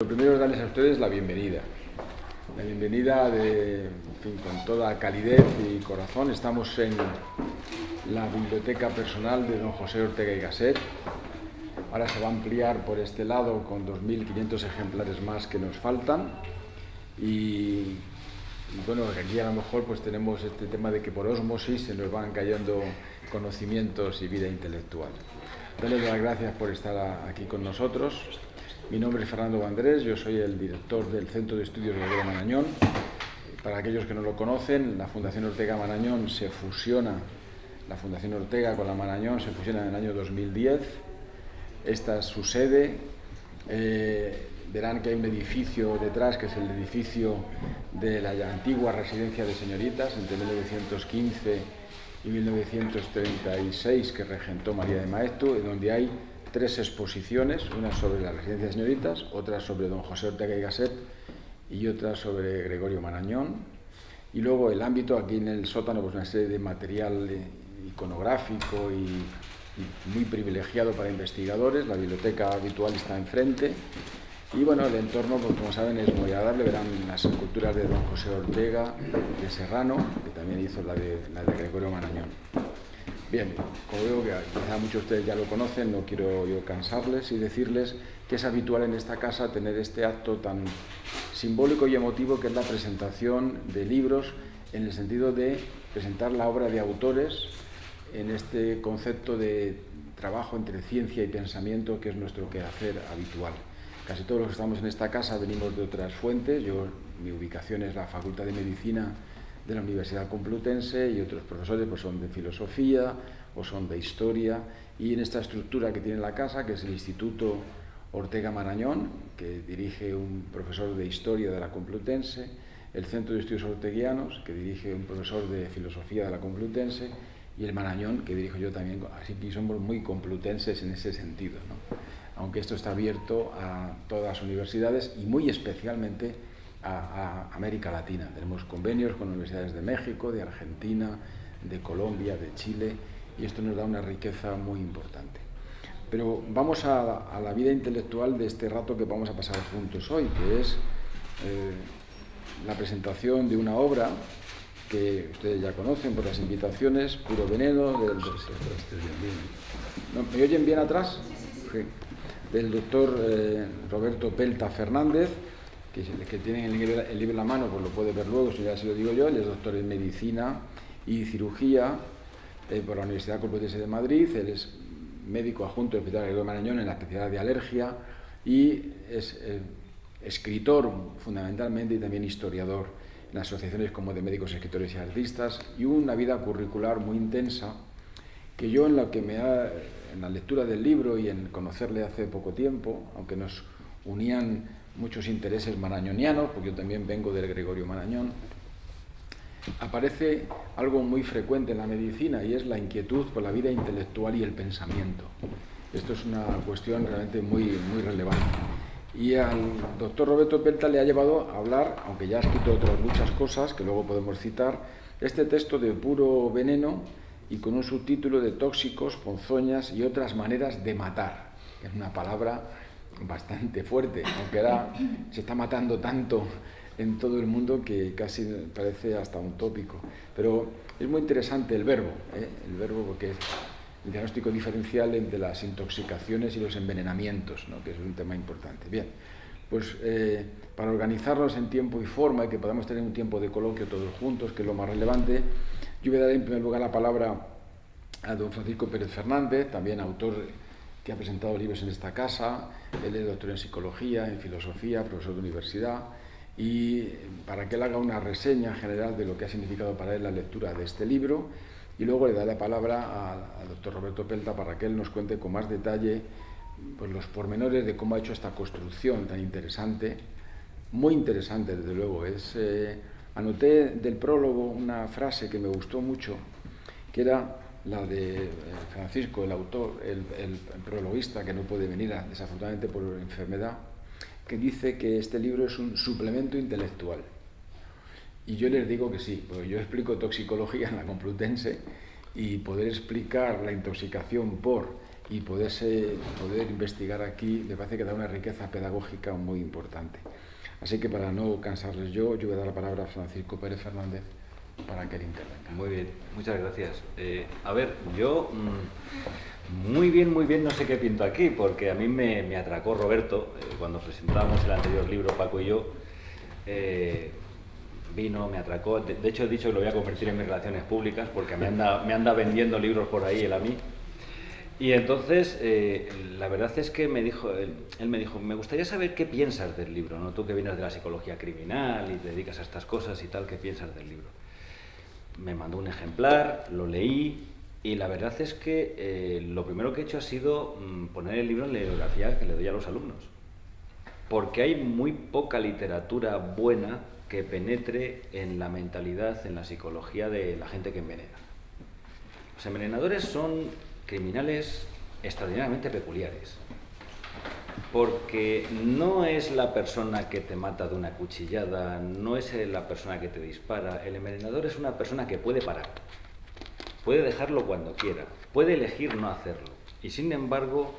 Lo primero es darles a ustedes la bienvenida. La bienvenida con toda calidez y corazón. Estamos en la biblioteca personal de don José Ortega y Gasset. Ahora se va a ampliar por este lado con 2.500 ejemplares más que nos faltan. Y bueno, aquí a lo mejor pues tenemos este tema de que por ósmosis se nos van cayendo conocimientos y vida intelectual. Darles las gracias por estar aquí con nosotros. Mi nombre es Fernando Vandrés, yo soy el director del Centro de Estudios Gregorio Marañón. Para aquellos que no lo conocen, la Fundación Ortega Marañón se fusiona, la Fundación Ortega con la Marañón se fusiona en el año 2010. Esta es su sede. Verán que hay un edificio detrás, que es el edificio de la antigua residencia de señoritas, entre 1915 y 1936, que regentó María de Maeztu, donde hay 3 exposiciones, una sobre la residencia de señoritas, otra sobre don José Ortega y Gasset y otra sobre Gregorio Marañón. Y luego el ámbito, aquí en el sótano, pues una serie de material iconográfico y muy privilegiado para investigadores. La biblioteca habitual está enfrente. Y bueno, el entorno, pues, como saben, es muy agradable. Verán las esculturas de don José Ortega, de Serrano, que también hizo la de Gregorio Marañón. Bien, como veo que quizá muchos de ustedes ya lo conocen, no quiero yo cansarles y decirles que es habitual en esta casa tener este acto tan simbólico y emotivo que es la presentación de libros, en el sentido de presentar la obra de autores en este concepto de trabajo entre ciencia y pensamiento, que es nuestro quehacer habitual. Casi todos los que estamos en esta casa venimos de otras fuentes. Mi ubicación es la Facultad de Medicina de la Universidad Complutense, y otros profesores pues son de filosofía o son de historia, y en esta estructura que tiene la casa, que es el Instituto Ortega Marañón, que dirige un profesor de historia de la Complutense, el Centro de Estudios Orteguianos, que dirige un profesor de filosofía de la Complutense, y el Marañón, que dirijo yo también, así que somos muy complutenses en ese sentido, ¿no? Aunque esto está abierto a todas las universidades y muy especialmente a América Latina. Tenemos convenios con universidades de México, de Argentina, de Colombia, de Chile, y esto nos da una riqueza muy importante. Pero vamos a la vida intelectual de este rato que vamos a pasar juntos hoy, que es la presentación de una obra que ustedes ya conocen por las invitaciones, Puro Veneno, ¿Me oyen bien atrás? Sí. Del doctor Roberto Pelta Fernández, que tienen el libro en la mano, pues lo puede ver luego, si ya se lo digo yo. Él es doctor en Medicina y Cirugía por la Universidad Complutense de Madrid. Él es médico adjunto del Hospital Gregorio Marañón en la especialidad de alergia, y es escritor fundamentalmente y también historiador en asociaciones como de médicos, escritores y artistas, y una vida curricular muy intensa que yo, en la lectura del libro y en conocerle hace poco tiempo, aunque nos unían muchos intereses marañonianos, porque yo también vengo del Gregorio Marañón, aparece algo muy frecuente en la medicina, y es la inquietud por la vida intelectual y el pensamiento. Esto es una cuestión realmente muy, muy relevante. Y al doctor Roberto Pelta le ha llevado a hablar, aunque ya ha escrito otras muchas cosas que luego podemos citar, este texto de Puro Veneno, y con un subtítulo de Tóxicos, Ponzoñas y otras maneras de matar. Es una palabra bastante fuerte, aunque ahora se está matando tanto en todo el mundo que casi parece hasta un tópico. Pero es muy interesante el verbo, porque es el diagnóstico diferencial entre las intoxicaciones y los envenenamientos, ¿no? Que es un tema importante. Bien, pues para organizarnos en tiempo y forma, y que podamos tener un tiempo de coloquio todos juntos, que es lo más relevante, yo voy a dar en primer lugar la palabra a don Francisco Pérez Fernández, también autor que ha presentado libros en esta casa. Él es doctor en psicología, en filosofía, profesor de universidad, y para que él haga una reseña general de lo que ha significado para él la lectura de este libro, y luego le daré la palabra al doctor Roberto Pelta para que él nos cuente con más detalle pues, los pormenores de cómo ha hecho esta construcción tan interesante, muy interesante desde luego. Anoté del prólogo una frase que me gustó mucho, que era la de Francisco, el autor, el prologuista, que no puede venir desafortunadamente por enfermedad, que dice que este libro es un suplemento intelectual. Y yo les digo que sí, porque yo explico toxicología en la Complutense, y poder explicar la intoxicación por y poder investigar aquí me parece que da una riqueza pedagógica muy importante. Así que para no cansarles yo voy a dar la palabra a Francisco Pérez Fernández para que él intervenga. Muy bien, muchas gracias. A ver, yo muy bien, no sé qué pinto aquí, porque a mí me atracó Roberto cuando presentábamos el anterior libro, Paco y yo. Vino, me atracó. De hecho, he dicho que lo voy a convertir en mis relaciones públicas, porque me anda vendiendo libros por ahí él a mí. Y entonces, la verdad es que él me dijo, me gustaría saber qué piensas del libro, ¿no? Tú que vienes de la psicología criminal y te dedicas a estas cosas y tal, ¿qué piensas del libro? Me mandó un ejemplar, lo leí y la verdad es que lo primero que he hecho ha sido poner el libro en la bibliografía que le doy a los alumnos. Porque hay muy poca literatura buena que penetre en la mentalidad, en la psicología de la gente que envenena. Los envenenadores son criminales extraordinariamente peculiares, porque no es la persona que te mata de una cuchillada, no es la persona que te dispara. El envenenador es una persona que puede parar, puede dejarlo cuando quiera, puede elegir no hacerlo, y sin embargo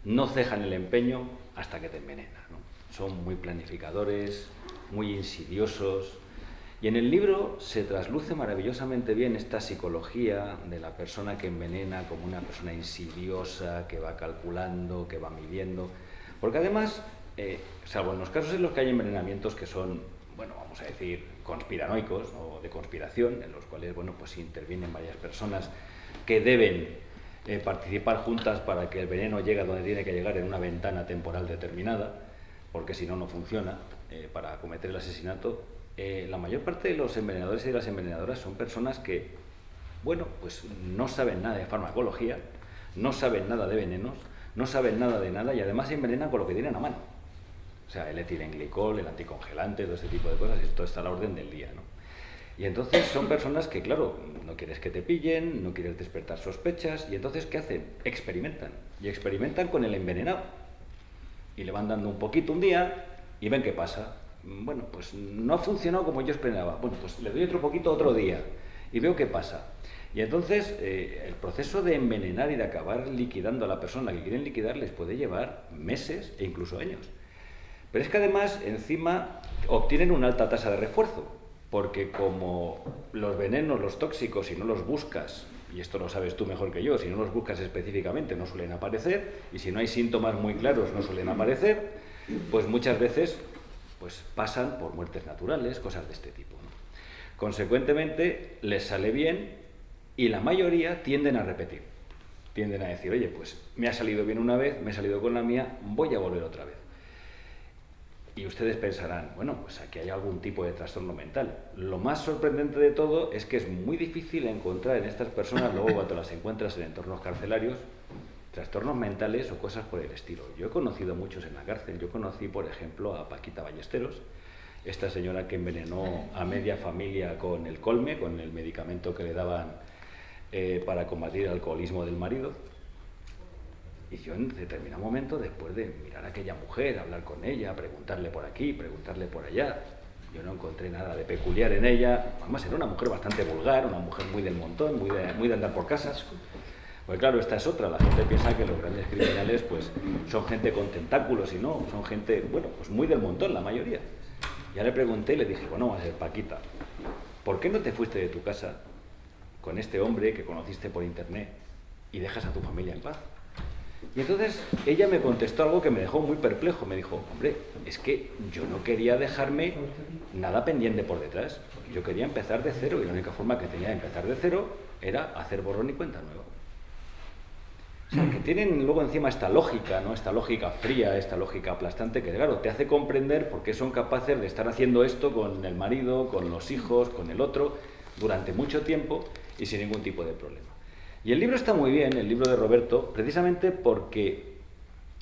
no cejan el empeño hasta que te envenena, ¿no? Son muy planificadores, muy insidiosos. Y en el libro se trasluce maravillosamente bien esta psicología de la persona que envenena como una persona insidiosa, que va calculando, que va midiendo. Porque además, salvo en los casos en los que hay envenenamientos que son, bueno, vamos a decir, conspiranoicos o de conspiración, en los cuales, bueno, pues intervienen varias personas que deben participar juntas para que el veneno llegue a donde tiene que llegar en una ventana temporal determinada, porque si no, no funciona para cometer el asesinato. La mayor parte de los envenenadores y de las envenenadoras son personas que, bueno, pues no saben nada de farmacología, no saben nada de venenos, no saben nada de nada y además se envenenan con lo que tienen a mano. O sea, el etilenglicol, el anticongelante, todo ese tipo de cosas, esto está a la orden del día, ¿no? Y entonces son personas que, claro, no quieres que te pillen, no quieres despertar sospechas, y entonces, ¿qué hacen? Experimentan. Y experimentan con el envenenado. Y le van dando un poquito un día y ven qué pasa. Bueno, pues no ha funcionado como yo esperaba. Bueno, pues le doy otro poquito otro día y veo qué pasa. Y entonces el proceso de envenenar y de acabar liquidando a la persona que quieren liquidar les puede llevar meses e incluso años. Pero es que además encima obtienen una alta tasa de refuerzo, porque como los venenos, los tóxicos, si no los buscas, y esto lo sabes tú mejor que yo, si no los buscas específicamente no suelen aparecer, y si no hay síntomas muy claros no suelen aparecer, pues muchas veces pues pasan por muertes naturales, cosas de este tipo, ¿no? Consecuentemente, les sale bien y la mayoría tienden a repetir. Tienden a decir, oye, pues me ha salido bien una vez, me he salido con la mía, voy a volver otra vez. Y ustedes pensarán, bueno, pues aquí hay algún tipo de trastorno mental. Lo más sorprendente de todo es que es muy difícil encontrar en estas personas, luego cuando las encuentras en entornos carcelarios, trastornos mentales o cosas por el estilo. Yo he conocido muchos en la cárcel. Yo conocí, por ejemplo, a Paquita Ballesteros, esta señora que envenenó a media familia con el colme, con el medicamento que le daban para combatir el alcoholismo del marido. Y yo en determinado momento, después de mirar a aquella mujer, hablar con ella, preguntarle por aquí, preguntarle por allá, yo no encontré nada de peculiar en ella. Además era una mujer bastante vulgar, una mujer muy del montón, muy de andar por casas. Pues claro, esta es otra. La gente piensa que los grandes criminales pues son gente con tentáculos y no, son gente, bueno, pues muy del montón la mayoría. Ya le pregunté y le dije, bueno, vamos a ver, Paquita, ¿por qué no te fuiste de tu casa con este hombre que conociste por internet y dejas a tu familia en paz? Y entonces ella me contestó algo que me dejó muy perplejo. Me dijo, hombre, es que yo no quería dejarme nada pendiente por detrás. Yo quería empezar de cero y la única forma que tenía de empezar de cero era hacer borrón y cuenta nueva. O sea, que tienen luego encima esta lógica, ¿no? Esta lógica fría, esta lógica aplastante que, claro, te hace comprender por qué son capaces de estar haciendo esto con el marido, con los hijos, con el otro, durante mucho tiempo y sin ningún tipo de problema. Y el libro está muy bien, el libro de Roberto, precisamente porque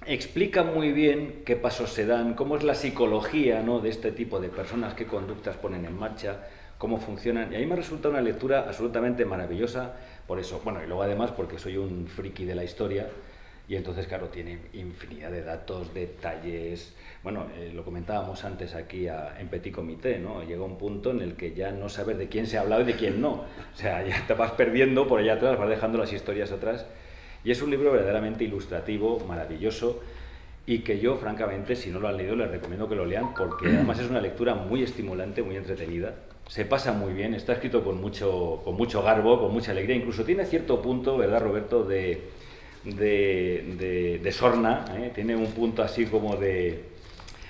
explica muy bien qué pasos se dan, cómo es la psicología, ¿no?, de este tipo de personas, qué conductas ponen en marcha, cómo funcionan. Y a mí me resulta una lectura absolutamente maravillosa por eso. Bueno, y luego además porque soy un friki de la historia y entonces, claro, tiene infinidad de datos, detalles. Bueno, lo comentábamos antes aquí en Petit Comité, ¿no? Llega un punto en el que ya no sabes de quién se ha hablado y de quién no. O sea, ya te vas perdiendo por allá atrás, vas dejando las historias atrás. Y es un libro verdaderamente ilustrativo, maravilloso, y que yo, francamente, si no lo han leído, les recomiendo que lo lean, porque además es una lectura muy estimulante, muy entretenida. Se pasa muy bien, está escrito con mucho garbo, con mucha alegría, incluso tiene cierto punto, ¿verdad, Roberto?, de sorna, ¿eh? Tiene un punto así como de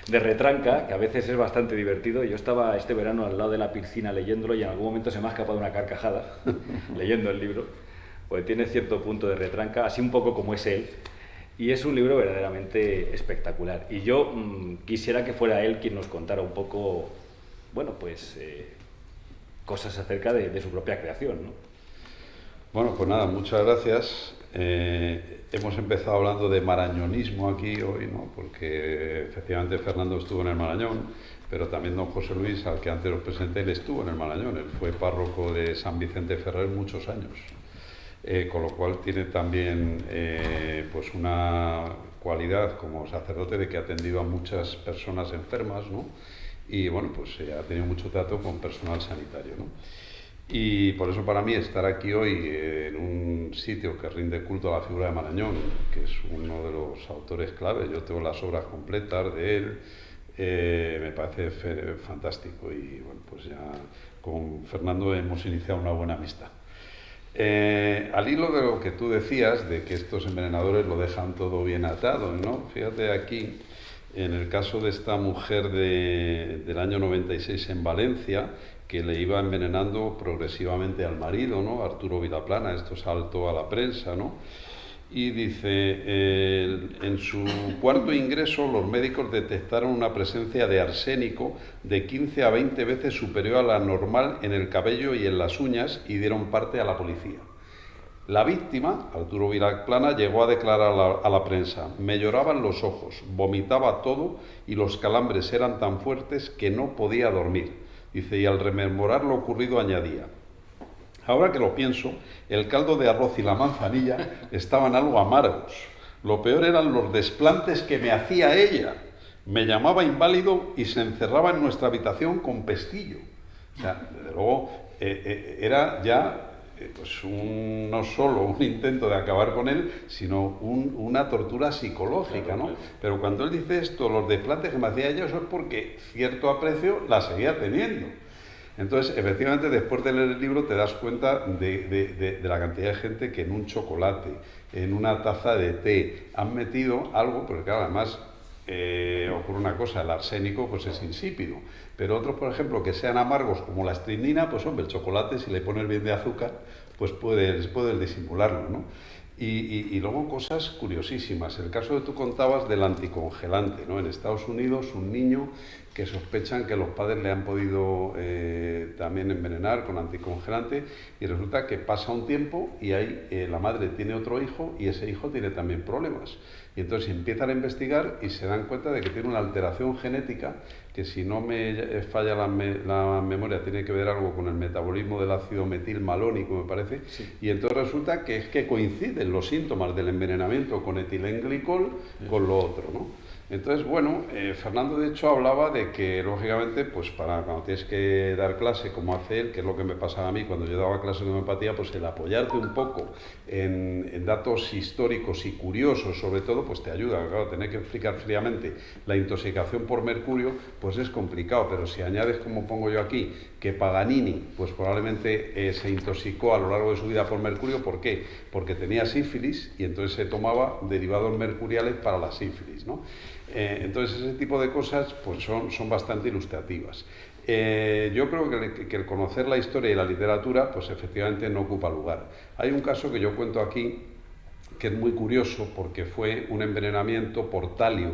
retranca, que a veces es bastante divertido. Yo estaba este verano al lado de la piscina leyéndolo y en algún momento se me ha escapado una carcajada leyendo el libro, pues tiene cierto punto de retranca, así un poco como es él, y es un libro verdaderamente espectacular. Y yo quisiera que fuera él quien nos contara un poco, bueno, pues cosas acerca de su propia creación, ¿no? Bueno, pues nada, muchas gracias. Hemos empezado hablando de marañonismo aquí hoy, ¿no? Porque efectivamente Fernando estuvo en el Marañón, pero también don José Luis, al que antes os presenté, él estuvo en el Marañón. Él fue párroco de San Vicente Ferrer muchos años, con lo cual tiene también pues una cualidad como sacerdote de que ha atendido a muchas personas enfermas, ¿no? Y bueno, pues ha tenido mucho trato con personal sanitario, ¿no? Y por eso para mí estar aquí hoy en un sitio que rinde culto a la figura de Marañón, que es uno de los autores clave, yo tengo las obras completas de él, me parece fantástico. Y bueno, pues ya con Fernando hemos iniciado una buena amistad. Al hilo de lo que tú decías, de que estos envenenadores lo dejan todo bien atado, ¿no? Fíjate aquí, en el caso de esta mujer del año 96 en Valencia, que le iba envenenando progresivamente al marido, ¿no? Arturo Vilaplana, esto saltó a la prensa, ¿no? Y dice, en su cuarto ingreso los médicos detectaron una presencia de arsénico de 15 a 20 veces superior a la normal en el cabello y en las uñas y dieron parte a la policía. La víctima, Arturo Vilaplana, llegó a declarar a la prensa: me lloraban los ojos, vomitaba todo y los calambres eran tan fuertes que no podía dormir. Dice, y al rememorar lo ocurrido añadía, ahora que lo pienso, el caldo de arroz y la manzanilla estaban algo amargos. Lo peor eran los desplantes que me hacía ella. Me llamaba inválido y se encerraba en nuestra habitación con pestillo. O sea, desde luego, era ya pues no solo un intento de acabar con él, sino una tortura psicológica, ¿no? Pero cuando él dice esto, los desplantes que me hacía ella, eso es porque cierto aprecio la seguía teniendo. Entonces, efectivamente, después de leer el libro te das cuenta de la cantidad de gente que en un chocolate, en una taza de té, han metido algo, porque claro, además ocurre una cosa, el arsénico pues es insípido, pero otros, por ejemplo, que sean amargos como la estricnina, pues hombre, el chocolate, si le pones bien de azúcar, pues puedes disimularlo, ¿no? Y luego cosas curiosísimas. El caso que tú contabas del anticongelante, ¿no? En Estados Unidos, un niño que sospechan que los padres le han podido también envenenar con anticongelante, y resulta que pasa un tiempo y ahí la madre tiene otro hijo y ese hijo tiene también problemas. Y entonces empiezan a investigar y se dan cuenta de que tiene una alteración genética que, si no me falla la memoria, tiene que ver algo con el metabolismo del ácido metilmalónico, me parece. Sí. Y entonces resulta que es que coinciden los síntomas del envenenamiento con etilenglicol con lo otro, ¿no? Entonces, bueno, Fernando de hecho hablaba de que, lógicamente, pues para cuando tienes que dar clase, como hace él, que es lo que me pasaba a mí cuando yo daba clases de homeopatía, pues el apoyarte un poco en datos históricos y curiosos, sobre todo, pues te ayuda. Claro, tener que explicar fríamente la intoxicación por mercurio, pues es complicado, pero si añades, como pongo yo aquí, que Paganini, pues probablemente se intoxicó a lo largo de su vida por mercurio. ¿Por qué? Porque tenía sífilis y entonces se tomaba derivados mercuriales para la sífilis, ¿no? Entonces ese tipo de cosas pues son bastante ilustrativas. Yo creo que el conocer la historia y la literatura pues efectivamente no ocupa lugar. Hay un caso que yo cuento aquí que es muy curioso porque fue un envenenamiento por talio.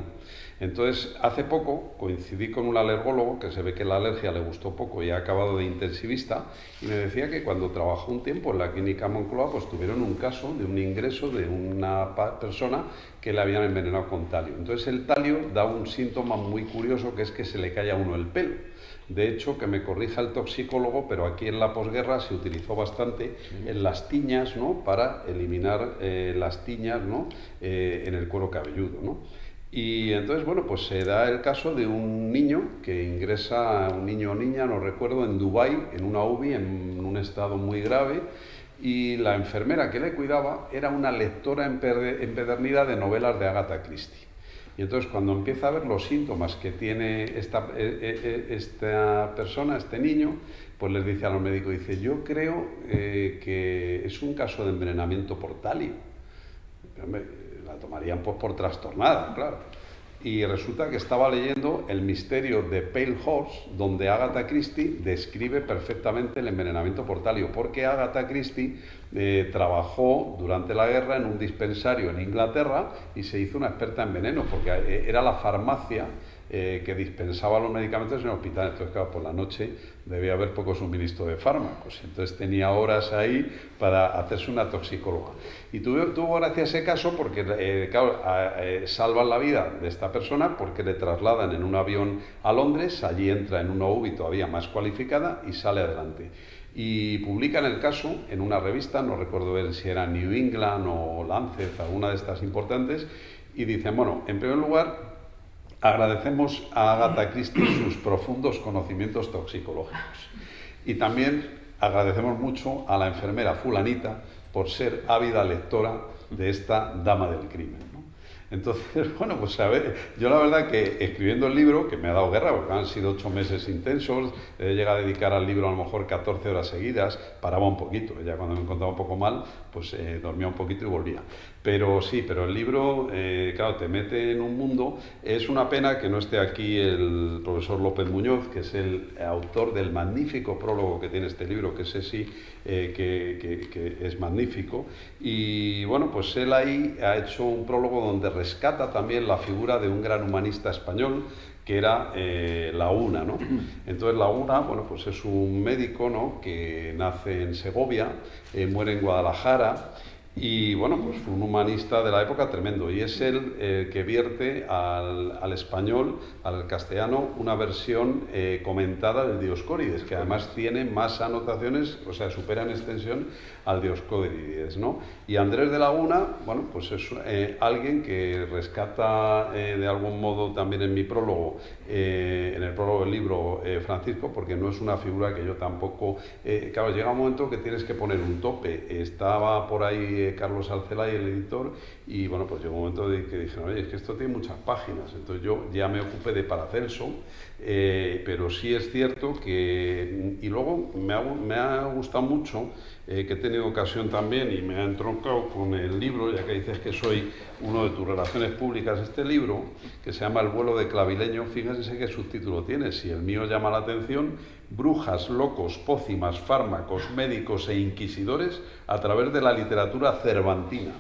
Entonces, hace poco coincidí con un alergólogo que se ve que la alergia le gustó poco y ha acabado de intensivista, y me decía que cuando trabajó un tiempo en la clínica Moncloa, pues tuvieron un caso de un ingreso de una persona que le habían envenenado con talio. Entonces, el talio da un síntoma muy curioso, que es que se le cae a uno el pelo. De hecho, que me corrija el toxicólogo, pero aquí en la posguerra se utilizó bastante en las tiñas, ¿no? Para eliminar las tiñas, ¿no? En el cuero cabelludo, ¿no? Y entonces, bueno, pues se da el caso de un niño que ingresa, un niño o niña, no recuerdo, en Dubái, en una UBI, en un estado muy grave, y la enfermera que le cuidaba era una lectora empedernida de novelas de Agatha Christie. Y entonces cuando empieza a ver los síntomas que tiene esta persona, este niño, pues les dice a los médicos, dice, yo creo que es un caso de envenenamiento por talio. La tomarían pues por trastornada, claro. Y resulta que estaba leyendo El misterio de Pale Horse, donde Agatha Christie describe perfectamente el envenenamiento por talio, porque Agatha Christie trabajó durante la guerra en un dispensario en Inglaterra y se hizo una experta en veneno, porque era la farmacia que dispensaba los medicamentos en el hospital. Entonces, claro, por la noche debía haber poco suministro de fármacos, entonces tenía horas ahí para hacerse una toxicóloga. Y tuvo gracia ese caso porque, claro, salvan la vida de esta persona porque le trasladan en un avión a Londres, allí entra en una UBI todavía más cualificada y sale adelante. Y publican el caso en una revista, no recuerdo bien si era New England o Lancet, alguna de estas importantes, y dicen, bueno, en primer lugar, agradecemos a Agatha Christie sus profundos conocimientos toxicológicos. Y también agradecemos mucho a la enfermera fulanita por ser ávida lectora de esta dama del crimen, ¿no? Entonces, bueno, pues a ver, yo la verdad que escribiendo el libro, que me ha dado guerra, porque han sido 8 meses intensos, llega a dedicar al libro a lo mejor 14 horas seguidas, paraba un poquito, ya cuando me encontraba un poco mal, pues dormía un poquito y volvía. Pero sí, pero el libro, claro, te mete en un mundo. Es una pena que no esté aquí el profesor López Muñoz, que es el autor del magnífico prólogo que tiene este libro, que ese sí, que es magnífico. Y bueno, pues él ahí ha hecho un prólogo donde rescata también la figura de un gran humanista español, que era Laguna, ¿no? Entonces Laguna, bueno, pues es un médico, ¿no?, que nace en Segovia, muere en Guadalajara, y bueno, pues un humanista de la época tremendo, y es él que vierte al español, al castellano, una versión comentada del Dioscórides, que además tiene más anotaciones, o sea, supera en extensión al Dioscórides, ¿no? Y Andrés de Laguna, bueno, pues es alguien que rescata de algún modo también en mi prólogo, en el prólogo del libro, Francisco, porque no es una figura que yo tampoco... claro, llega un momento que tienes que poner un tope. Estaba por ahí Carlos Alcelay, el editor, y bueno, pues llegó un momento de que dijeron, oye, es que esto tiene muchas páginas. Entonces yo ya me ocupé de Paracelso, pero sí es cierto que... Y luego me ha gustado mucho, que he tenido ocasión también y me ha entroncado con el libro, ya que dices que soy uno de tus relaciones públicas, este libro, que se llama El vuelo de Clavileño. Fíjense qué subtítulo tiene, si el mío llama la atención: brujas, locos, pócimas, fármacos, médicos e inquisidores a través de la literatura cervantina.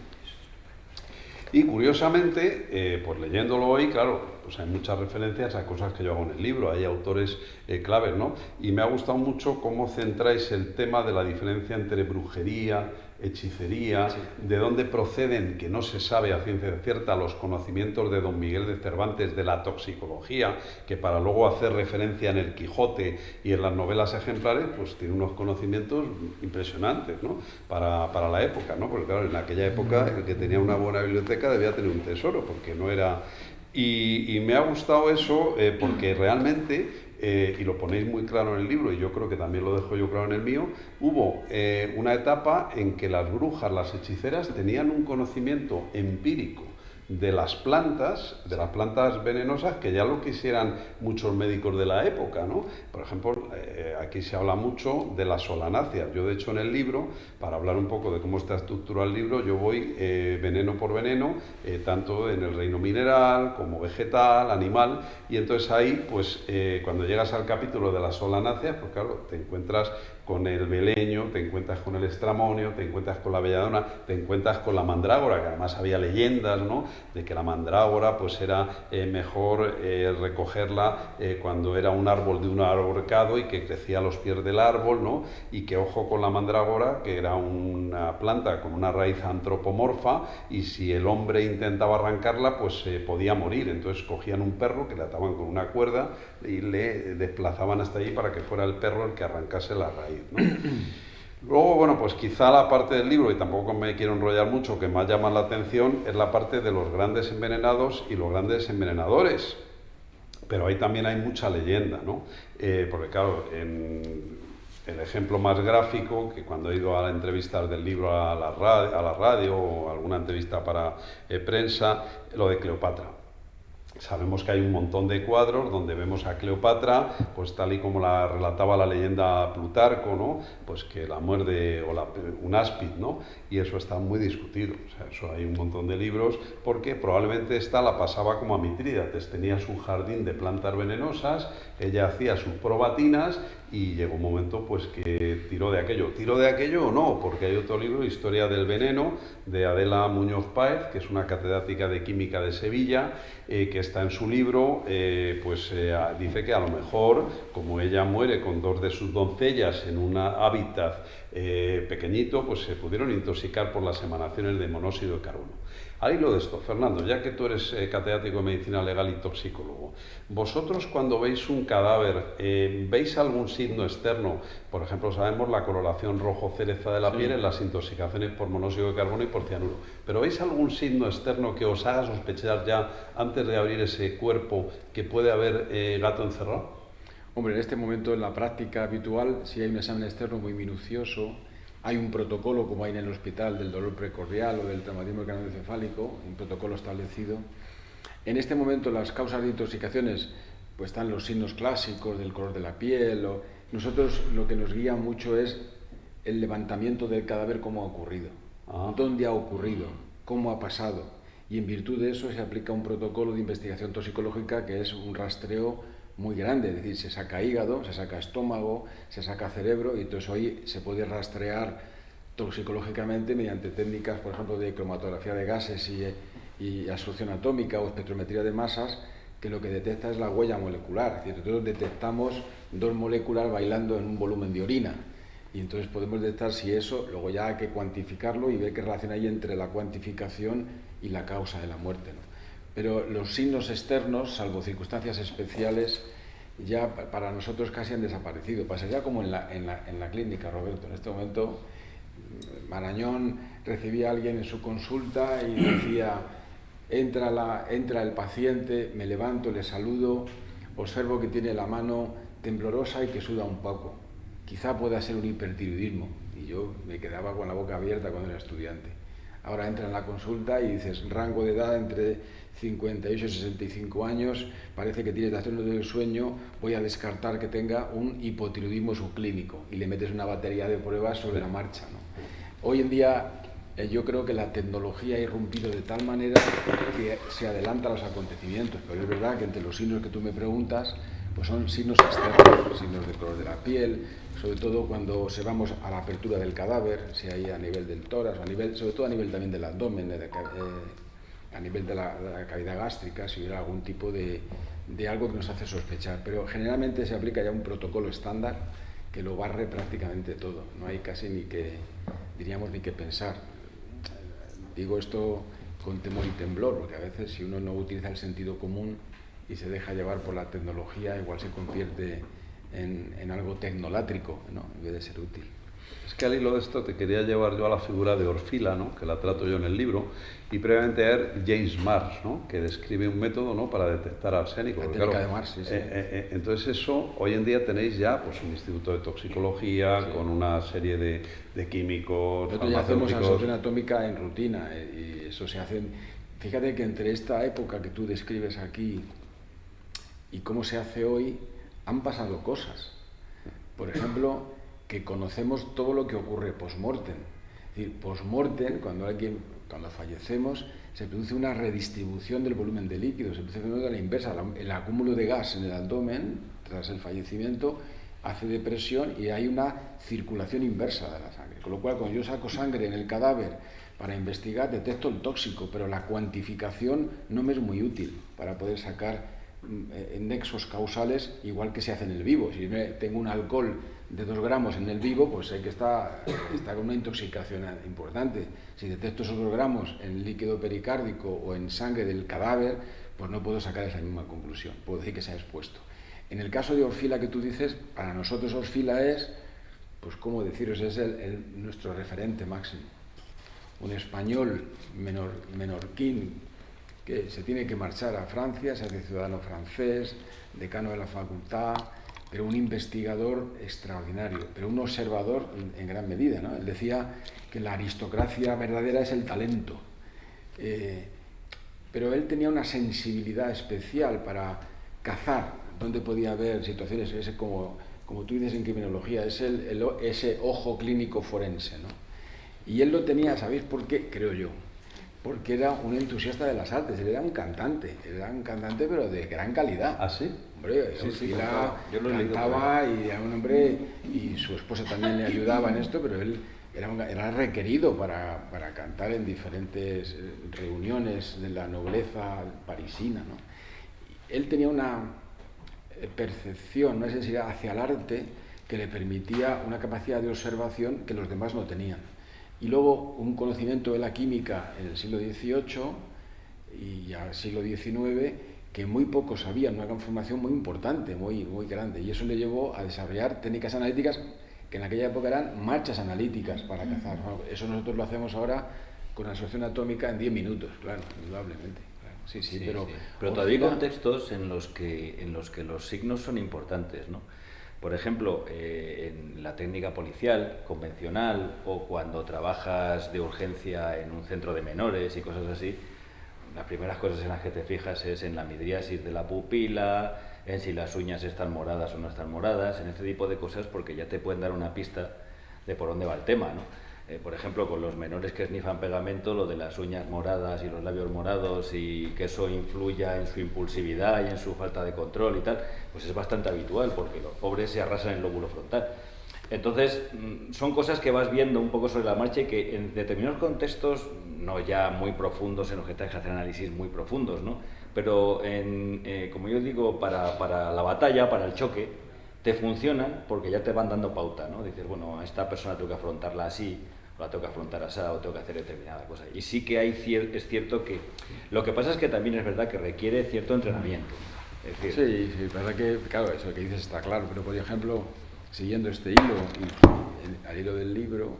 Y curiosamente, pues leyéndolo hoy, claro, pues hay muchas referencias a cosas que yo hago en el libro, hay autores claves, ¿no? Y me ha gustado mucho cómo centráis el tema de la diferencia entre brujería, hechicería, sí, de dónde proceden, que no se sabe a ciencia cierta, los conocimientos de Don Miguel de Cervantes de la toxicología, que para luego hacer referencia en el Quijote y en las novelas ejemplares, pues tiene unos conocimientos impresionantes, ¿no?, para la época, ¿no? Porque claro, en aquella época el que tenía una buena biblioteca debía tener un tesoro, porque no era... Y me ha gustado eso porque realmente... y lo ponéis muy claro en el libro, y yo creo que también lo dejo yo claro en el mío, hubo una etapa en que las brujas, las hechiceras, tenían un conocimiento empírico de las plantas venenosas, que ya lo quisieran muchos médicos de la época, ¿no? Por ejemplo, aquí se habla mucho de las solanáceas. Yo, de hecho, en el libro, para hablar un poco de cómo está estructurado el libro, yo voy veneno por veneno, tanto en el reino mineral como vegetal, animal, y entonces ahí, pues, cuando llegas al capítulo de las solanáceas, pues claro, te encuentras con el beleño, te encuentras con el estramonio, te encuentras con la belladona, te encuentras con la mandrágora, que además había leyendas, ¿no?, de que la mandrágora pues era mejor recogerla cuando era un árbol de un ahorcado y que crecía a los pies del árbol, ¿no?, y que ojo con la mandrágora, que era una planta con una raíz antropomorfa, y si el hombre intentaba arrancarla, pues podía morir. Entonces cogían un perro que le ataban con una cuerda y le desplazaban hasta allí para que fuera el perro el que arrancase la raíz, ¿no? Luego, bueno, pues quizá la parte del libro, y tampoco me quiero enrollar mucho, que más llama la atención, es la parte de los grandes envenenados y los grandes envenenadores. Pero ahí también hay mucha leyenda, ¿no? Porque claro, el ejemplo más gráfico, que cuando he ido a entrevistas del libro a la radio o alguna entrevista para prensa, lo de Cleopatra. Sabemos que hay un montón de cuadros donde vemos a Cleopatra, pues tal y como la relataba la leyenda Plutarco, ¿no? Pues que la muerde un áspid, ¿no? Y eso está muy discutido. O sea, eso hay un montón de libros, porque probablemente esta la pasaba como a Mitrídates. Tenía su jardín de plantas venenosas, ella hacía sus probatinas y llegó un momento pues que tiró de aquello. ¿Tiró de aquello o no? Porque hay otro libro, Historia del veneno, de Adela Muñoz Páez, que es una catedrática de química de Sevilla, que está en su libro, dice que a lo mejor, como ella muere con 2 de sus doncellas en un hábitat pequeñito, pues se pudieron intoxicar por las emanaciones de monóxido de carbono. Al hilo de esto, Fernando, ya que tú eres catedrático de medicina legal y toxicólogo, vosotros cuando veis un cadáver, ¿veis algún signo externo? Por ejemplo, sabemos la coloración rojo-cereza de la piel en las intoxicaciones por monóxido de carbono y por cianuro. ¿Pero veis algún signo externo que os haga sospechar ya, antes de abrir ese cuerpo, que puede haber gato encerrado? Hombre, en este momento, en la práctica habitual, si hay un examen externo muy minucioso, hay un protocolo, como hay en el hospital, del dolor precordial o del traumatismo craneoencefálico, un protocolo establecido. En este momento, las causas de intoxicaciones, pues están los signos clásicos del color de la piel. Nosotros lo que nos guía mucho es el levantamiento del cadáver, cómo ha ocurrido, dónde ha ocurrido, cómo ha pasado. Y en virtud de eso se aplica un protocolo de investigación toxicológica que es un rastreo muy grande, es decir, se saca hígado, se saca estómago, se saca cerebro, y entonces hoy se puede rastrear toxicológicamente mediante técnicas, por ejemplo, de cromatografía de gases y absorción atómica o espectrometría de masas, que lo que detecta es la huella molecular. Es decir, nosotros detectamos 2 moléculas bailando en un volumen de orina, y entonces podemos detectar si eso, luego ya hay que cuantificarlo y ver qué relación hay entre la cuantificación y la causa de la muerte, ¿no? Pero los signos externos, salvo circunstancias especiales, ya para nosotros casi han desaparecido. Pasaría como en la clínica, Roberto. En este momento, Marañón recibía a alguien en su consulta y decía, entra el paciente, me levanto, le saludo, observo que tiene la mano temblorosa y que suda un poco. Quizá pueda ser un hipertiroidismo. Y yo me quedaba con la boca abierta cuando era estudiante. Ahora entra en la consulta y dices, rango de edad entre 58 y 65 años, parece que tiene trastornos del sueño, voy a descartar que tenga un hipotiroidismo subclínico, y le metes una batería de pruebas sobre la marcha, ¿no? Hoy en día yo creo que la tecnología ha irrumpido de tal manera que se adelanta a los acontecimientos, pero es verdad que entre los signos que tú me preguntas, pues son signos externos, signos de color de la piel, sobre todo cuando vamos a la apertura del cadáver, si hay a nivel del tórax, sobre todo a nivel también del abdomen, a nivel de la cavidad gástrica, si hubiera algún tipo de algo que nos hace sospechar. Pero generalmente se aplica ya un protocolo estándar que lo barre prácticamente todo, no hay casi ni que pensar. Digo esto con temor y temblor, porque a veces si uno no utiliza el sentido común y se deja llevar por la tecnología, igual se convierte en algo tecnolátrico, ¿no?, en vez de ser útil. Es que al hilo de esto te quería llevar yo a la figura de Orfila, ¿no?, que la trato yo en el libro, y previamente a James Marsh, ¿no?, que describe un método, ¿no?, para detectar arsénico. La técnica de Marsh, sí. Entonces eso, hoy en día tenéis ya pues un instituto de toxicología con una serie de químicos. Nosotros ya hacemos absorción atómica en rutina, y eso se hace. Fíjate que entre esta época que tú describes aquí y cómo se hace hoy, han pasado cosas. Por ejemplo, que conocemos todo lo que ocurre post-mortem. Es decir, post-mortem, cuando fallecemos, se produce una redistribución del volumen de líquido, se produce de la inversa. El acúmulo de gas en el abdomen, tras el fallecimiento, hace depresión y hay una circulación inversa de la sangre. Con lo cual, cuando yo saco sangre en el cadáver para investigar, detecto el tóxico, pero la cuantificación no me es muy útil para poder sacar nexos causales, igual que se hace en el vivo. Si tengo un alcohol de 2 gramos en el vivo, pues sé que está con una intoxicación importante. Si detecto esos 2 gramos en líquido pericárdico o en sangre del cadáver, pues no puedo sacar esa misma conclusión, puedo decir que se ha expuesto. En el caso de Orfila que tú dices, para nosotros Orfila es, pues cómo deciros, es nuestro referente máximo. Un español menorquín que se tiene que marchar a Francia, se hace ciudadano francés, decano de la facultad, pero un investigador extraordinario, pero un observador en gran medida, ¿no? Él decía que la aristocracia verdadera es el talento, pero él tenía una sensibilidad especial para cazar dónde podía haber situaciones, ese como tú dices en criminología, es ese ojo clínico forense, ¿no? Y él lo tenía, ¿sabéis por qué? Creo yo. Porque era un entusiasta de las artes, él era un cantante pero de gran calidad. ¿Ah, sí? Hombre, Sí, claro. Yo lo he leído Cantaba y era un hombre, y su esposa también le ayudaba en esto, pero él era requerido para cantar en diferentes reuniones de la nobleza parisina, ¿no? Él tenía una percepción, una sensibilidad hacia el arte que le permitía una capacidad de observación que los demás no tenían. Y luego un conocimiento de la química en el siglo XVIII y ya el siglo XIX que muy pocos sabían, una transformación muy importante, muy grande. Y eso le llevó a desarrollar técnicas analíticas que en aquella época eran marchas analíticas para cazar. Eso nosotros lo hacemos ahora con la solución atómica en 10 minutos, claro, indudablemente. Claro. Sí, pero todavía hay contextos en los que los signos son importantes, ¿no? Por ejemplo, en la técnica policial convencional o cuando trabajas de urgencia en un centro de menores y cosas así, las primeras cosas en las que te fijas es en la midriasis de la pupila, en si las uñas están moradas o no están moradas, en este tipo de cosas, porque ya te pueden dar una pista de por dónde va el tema, ¿no? Por ejemplo, con los menores que snifan pegamento, lo de las uñas moradas y los labios morados y que eso influya en su impulsividad y en su falta de control y tal, pues es bastante habitual porque los pobres se arrasan el lóbulo frontal. Entonces, son cosas que vas viendo un poco sobre la marcha y que en determinados contextos, no ya muy profundos, en los que tienes que hacer análisis muy profundos, ¿no? Pero, como yo digo, para la batalla, para el choque, te funcionan porque ya te van dando pauta, ¿no? Dices, bueno, a esta persona tengo que afrontarla así, o la tengo que afrontar así, o tengo que hacer determinada cosa. Y sí que es cierto que... Lo que pasa es que también es verdad que requiere cierto entrenamiento. Es decir, sí, verdad que, claro, eso que dices está claro, pero por ejemplo, siguiendo este hilo, al hilo del libro,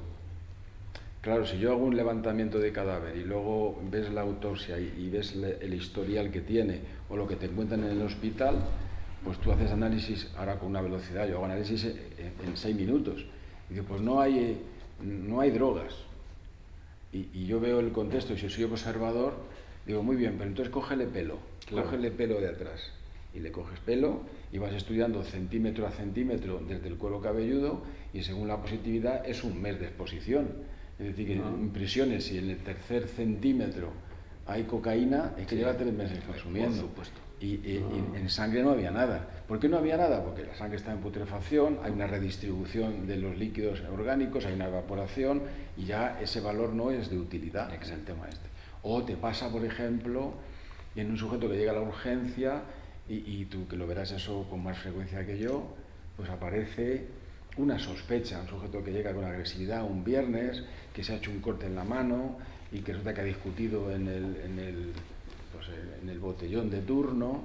claro, si yo hago un levantamiento de cadáver y luego ves la autopsia y ves el historial que tiene o lo que te encuentran en el hospital, pues tú haces análisis ahora con una velocidad, yo hago análisis en 6 minutos. Y digo, pues no hay drogas. Y yo veo el contexto y si soy observador, digo, muy bien, pero entonces cógele pelo de atrás. Y le coges pelo y vas estudiando centímetro a centímetro desde el cuero cabelludo y según la positividad es un mes de exposición. Es decir, que en impresiones, si en el tercer centímetro hay cocaína, es que lleva 3 meses consumiendo. Por supuesto. Y en sangre no había nada. ¿Por qué no había nada? Porque la sangre está en putrefacción, hay una redistribución de los líquidos orgánicos, hay una evaporación y ya ese valor no es de utilidad. Es el tema este. O te pasa, por ejemplo, en un sujeto que llega a la urgencia y tú que lo verás eso con más frecuencia que yo, pues aparece una sospecha, un sujeto que llega con agresividad un viernes, que se ha hecho un corte en la mano y que resulta que ha discutido en el botellón de turno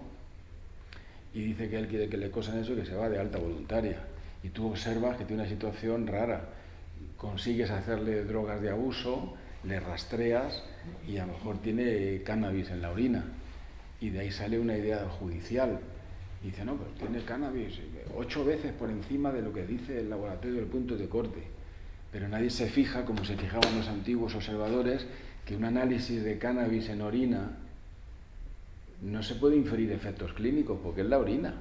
y dice que él quiere que le cosan eso y que se va de alta voluntaria. Y tú observas que tiene una situación rara, consigues hacerle drogas de abuso, le rastreas y a lo mejor tiene cannabis en la orina. Y de ahí sale una idea judicial. Y dice, no, pero tiene cannabis 8 veces por encima de lo que dice el laboratorio del punto de corte. Pero nadie se fija, como se fijaban los antiguos observadores, que un análisis de cannabis en orina no se puede inferir efectos clínicos porque es la orina.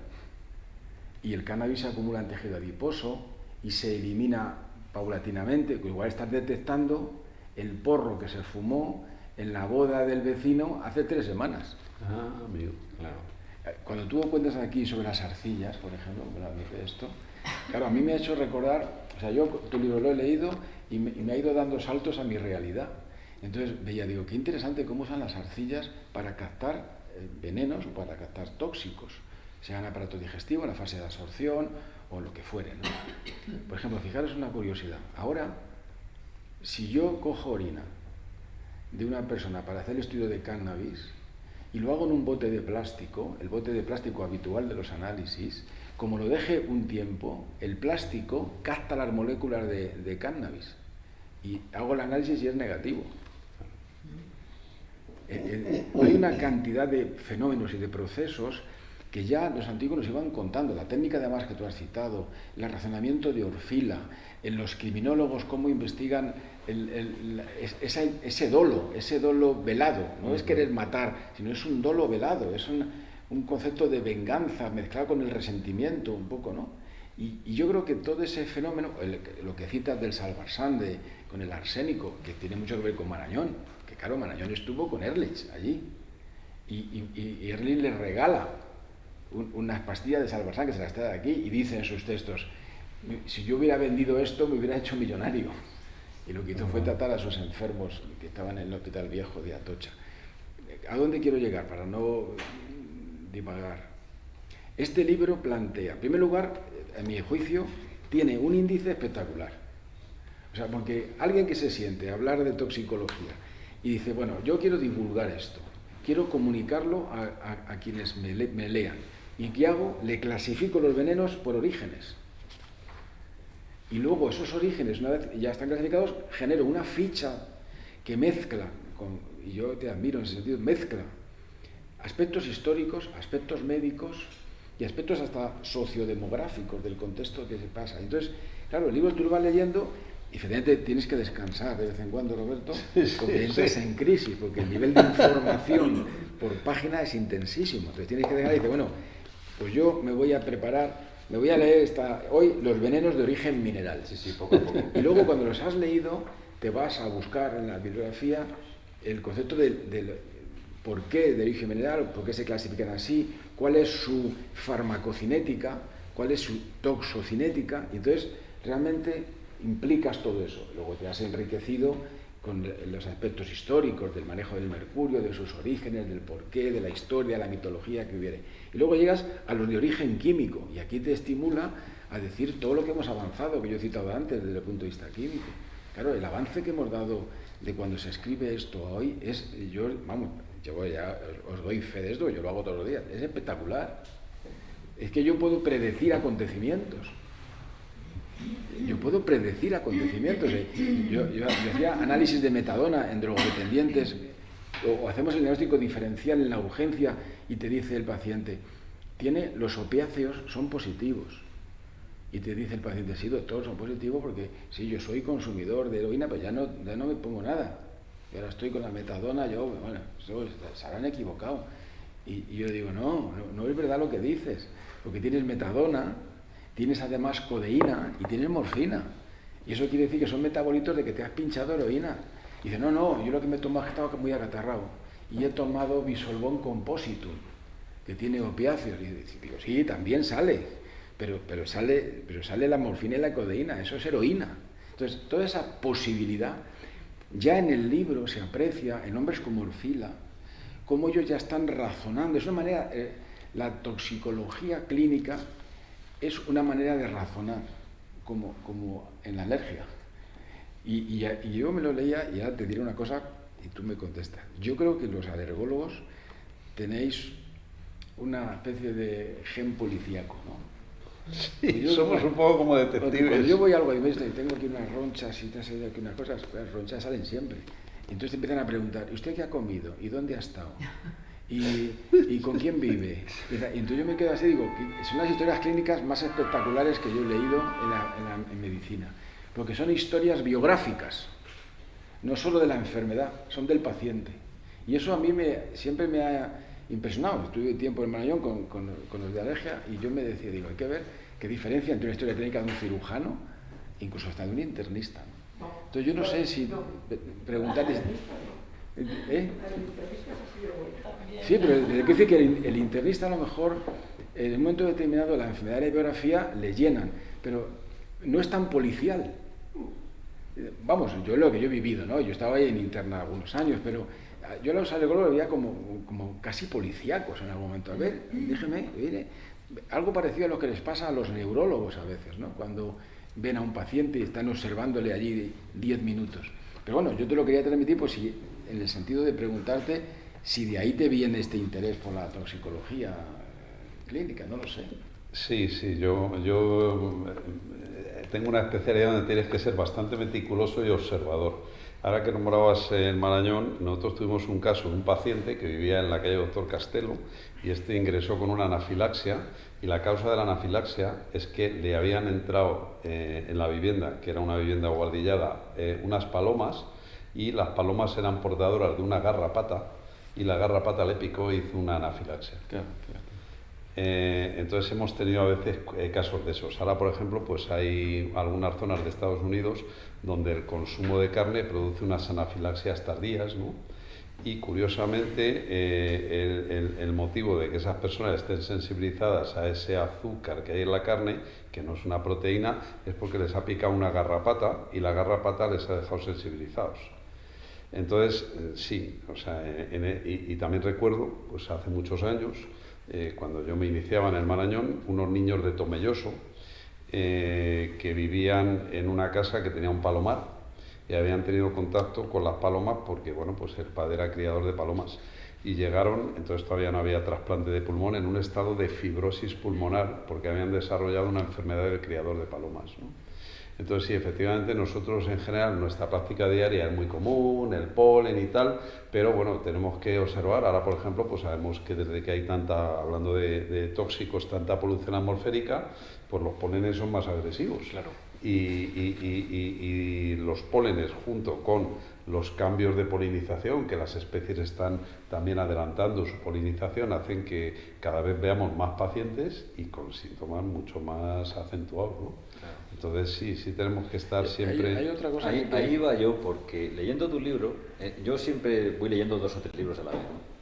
Y el cannabis se acumula en tejido adiposo y se elimina paulatinamente. Igual estás detectando el porro que se fumó en la boda del vecino hace 3 semanas. Ah, amigo, claro. Cuando tú cuentas aquí sobre las arcillas, por ejemplo, esto, claro, a mí me ha hecho recordar, o sea, yo tu libro lo he leído y me ha ido dando saltos a mi realidad. Entonces veía, digo, qué interesante cómo usan las arcillas para captar venenos o para captar tóxicos, sea en aparato digestivo, en la fase de absorción o lo que fuere, ¿no? Por ejemplo, fijaros una curiosidad. Ahora, si yo cojo orina de una persona para hacer el estudio de cannabis y lo hago en un bote de plástico, el bote de plástico habitual de los análisis, como lo deje un tiempo, el plástico capta las moléculas de cannabis y hago el análisis y es negativo. Hay una cantidad de fenómenos y de procesos que ya los antiguos nos iban contando, la técnica además que tú has citado, el razonamiento de Orfila, en los criminólogos cómo investigan ese dolo velado, no es querer matar, sino es un dolo velado, es un concepto de venganza mezclado con el resentimiento un poco, ¿no? Y yo creo que todo ese fenómeno, lo que citas del Salvarsan, con el arsénico, que tiene mucho que ver con Marañón, que claro, Marañón estuvo con Ehrlich allí, y Ehrlich le regala unas pastillas de Salvarsan que se las trae de aquí, y dice en sus textos, si yo hubiera vendido esto me hubiera hecho millonario. Y lo que hizo fue tratar a esos enfermos que estaban en el hospital viejo de Atocha. ¿A dónde quiero llegar? Para no divagar. Este libro plantea, en primer lugar, a mi juicio, tiene un índice espectacular. O sea, porque alguien que se siente a hablar de toxicología y dice, bueno, yo quiero divulgar esto, quiero comunicarlo a quienes me lean. ¿Y qué hago? Le clasifico los venenos por orígenes. Y luego esos orígenes, una vez ya están clasificados, genero una ficha que mezcla, y yo te admiro en ese sentido, mezcla aspectos históricos, aspectos médicos y aspectos hasta sociodemográficos del contexto que se pasa. Entonces, claro, el libro tú lo vas leyendo y efectivamente tienes que descansar de vez en cuando, Roberto, porque entras en crisis, porque el nivel de información por página es intensísimo. Entonces tienes que dejar y decir, bueno, pues yo me voy a preparar, me voy a leer hoy los venenos de origen mineral. Sí, poco a poco. Y luego cuando los has leído, te vas a buscar en la bibliografía el concepto del por qué de origen mineral, por qué se clasifican así, cuál es su farmacocinética, cuál es su toxocinética, y entonces realmente implicas todo eso. Luego te has enriquecido con los aspectos históricos del manejo del mercurio, de sus orígenes, del porqué, de la historia, de la mitología que hubiere. Y luego llegas a los de origen químico, y aquí te estimula a decir todo lo que hemos avanzado, que yo he citado antes desde el punto de vista químico. Claro, el avance que hemos dado de cuando se escribe esto hoy es, yo ya os doy fe de esto, yo lo hago todos los días, es espectacular. Es que yo puedo predecir acontecimientos. Yo puedo predecir acontecimientos. Yo hacía análisis de metadona en drogodependientes, o hacemos el diagnóstico diferencial en la urgencia y te dice el paciente, los opiáceos son positivos. Y te dice el paciente, sí, doctor, son positivos porque sí, yo soy consumidor de heroína, pero ya no me pongo nada. Y ahora estoy con la metadona, bueno, se habrán equivocado. Y yo digo, no es verdad lo que dices, porque tienes metadona, tienes además codeína y tienes morfina. Y eso quiere decir que son metabolitos de que te has pinchado heroína. Y dice, no, yo lo que me he tomado es que estaba muy agatarrado. Y he tomado Bisolbón Compositum, que tiene opiáceos. Y digo, sí, también sale, pero sale la morfina y la codeína, eso es heroína. Entonces, toda esa posibilidad, ya en el libro se aprecia, en hombres como Orfila, cómo ellos ya están razonando. Es una manera, la toxicología clínica es una manera de razonar, como en la alergia. Y yo me lo leía y ahora te diré una cosa y tú me contestas. Yo creo que los alergólogos tenéis una especie de gen policíaco, ¿no? Sí, somos un poco como detectives. Cuando yo voy a algo y tengo aquí unas ronchas y te has salido aquí unas cosas, las ronchas salen siempre. Y entonces te empiezan a preguntar, ¿y usted qué ha comido? ¿Y dónde ha estado? ¿Y con quién vive? Y entonces yo me quedo así y digo, son las historias clínicas más espectaculares que yo he leído en medicina, porque son historias biográficas, no solo de la enfermedad, son del paciente. Y eso a mí siempre me ha impresionado. Estuve tiempo en Marañón con los de alergia y yo me decía, hay que ver qué diferencia entre una historia clínica de un cirujano, incluso hasta de un internista. Entonces yo no sé si preguntarles... Sí, pero quiere decir que el internista a lo mejor en un momento determinado la enfermedad de la biografía le llenan, pero no es tan policial. Vamos, yo lo que yo he vivido, ¿no? Yo estaba ahí en interna algunos años, pero yo a los alergólogos veía como casi policíacos en algún momento. A ver, déjeme, algo parecido a lo que les pasa a los neurólogos a veces, ¿no? Cuando ven a un paciente y están observándole allí 10 minutos. Pero bueno, yo te lo quería transmitir pues, en el sentido de preguntarte si de ahí te viene este interés por la toxicología clínica, no lo sé. Sí, yo tengo una especialidad donde tienes que ser bastante meticuloso y observador. Ahora que nombrabas el Marañón, nosotros tuvimos un caso de un paciente que vivía en la calle Doctor Castelo y este ingresó con una anafilaxia y la causa de la anafilaxia es que le habían entrado en la vivienda, que era una vivienda guardillada, unas palomas y las palomas eran portadoras de una garrapata y la garrapata le picó e hizo una anafilaxia. Claro, claro. Entonces hemos tenido a veces casos de esos. Ahora, por ejemplo, pues hay algunas zonas de Estados Unidos donde el consumo de carne produce unas anafilaxias tardías, ¿no? Y curiosamente el motivo de que esas personas estén sensibilizadas a ese azúcar que hay en la carne, que no es una proteína, es porque les ha picado una garrapata y la garrapata les ha dejado sensibilizados. Entonces, sí, o sea, y también recuerdo, pues hace muchos años, cuando yo me iniciaba en el Marañón, unos niños de Tomelloso que vivían en una casa que tenía un palomar y habían tenido contacto con las palomas porque, bueno, pues el padre era criador de palomas y llegaron, entonces todavía no había trasplante de pulmón, en un estado de fibrosis pulmonar porque habían desarrollado una enfermedad del criador de palomas, ¿no? Entonces, sí, efectivamente, nosotros en general, nuestra práctica diaria es muy común, el polen y tal, pero bueno, tenemos que observar. Ahora, por ejemplo, pues sabemos que desde que hay tanta, hablando de tóxicos, tanta polución atmosférica, pues los polenes son más agresivos. Claro. Y los pólenes, junto con los cambios de polinización, que las especies están también adelantando su polinización, hacen que cada vez veamos más pacientes y con síntomas mucho más acentuados, ¿no? Claro. Entonces sí tenemos que estar siempre... Hay otra cosa Ahí, que... ahí iba yo, porque leyendo tu libro, yo siempre voy leyendo 2 o 3 libros a la vez, ¿no?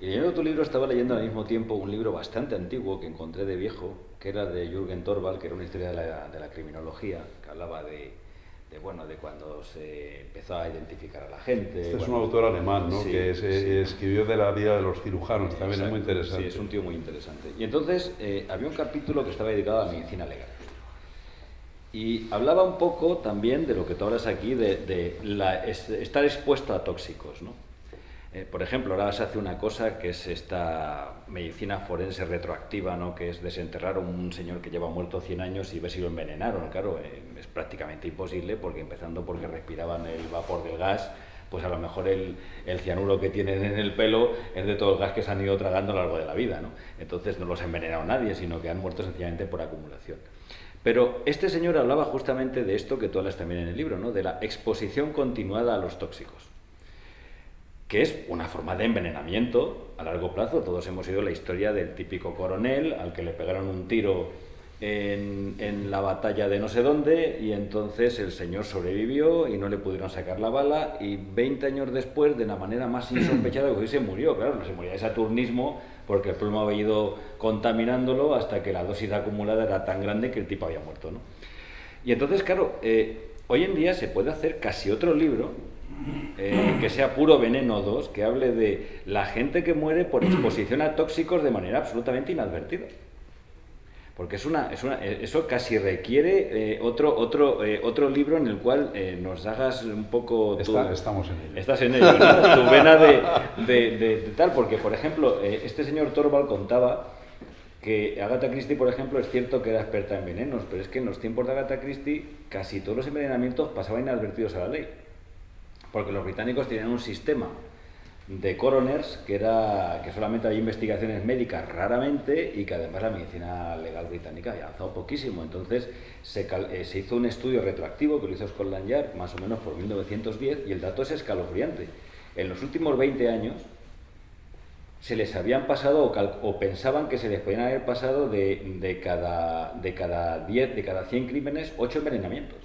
Y leyendo tu libro estaba leyendo al mismo tiempo un libro bastante antiguo que encontré de viejo, que era de Jürgen Torvald, que era una historia de la criminología, que hablaba de cuando se empezó a identificar a la gente. Este es un autor alemán, ¿no? Sí, Que escribió de la vida de los cirujanos, también. Exacto. Es muy interesante. Sí, es un tío muy interesante. Y entonces había un capítulo que estaba dedicado a la medicina legal. Y hablaba un poco también de lo que tú hablas aquí, de estar expuesto a tóxicos, ¿no? Por ejemplo, ahora se hace una cosa que es esta medicina forense retroactiva, ¿no? Que es desenterrar a un señor que lleva muerto 100 años y ver si lo envenenaron. Claro, es prácticamente imposible, porque empezando porque respiraban el vapor del gas, pues a lo mejor el cianuro que tienen en el pelo es de todo el gas que se han ido tragando a lo largo de la vida, ¿no? Entonces no los ha envenenado nadie, sino que han muerto sencillamente por acumulación. Pero este señor hablaba justamente de esto que tú hablas también en el libro, ¿no? De la exposición continuada a los tóxicos, que es una forma de envenenamiento a largo plazo. Todos hemos oído la historia del típico coronel al que le pegaron un tiro en la batalla de no sé dónde y entonces el señor sobrevivió y no le pudieron sacar la bala y 20 años después, de la manera más insospechada, pues se murió. Claro, no se moría de saturnismo porque el plomo había ido contaminándolo hasta que la dosis acumulada era tan grande que el tipo había muerto, ¿no? Y entonces, claro, hoy en día se puede hacer casi otro libro que sea Puro Veneno 2, que hable de la gente que muere por exposición a tóxicos de manera absolutamente inadvertida. Porque eso casi requiere otro libro en el cual nos hagas un poco... Estamos en ello. Estás en ello, ¿no? Tu vena de tal, porque, por ejemplo, este señor Torvald contaba que Agatha Christie, por ejemplo, es cierto que era experta en venenos, pero es que en los tiempos de Agatha Christie casi todos los envenenamientos pasaban inadvertidos a la ley. Porque los británicos tenían un sistema de coroners que solamente había investigaciones médicas raramente y que además la medicina legal británica había avanzado poquísimo. Entonces se hizo un estudio retroactivo que lo hizo Scotland Yard más o menos por 1910 y el dato es escalofriante. En los últimos 20 años se les habían pasado o pensaban que se les podían haber pasado de cada 100 crímenes 8 envenenamientos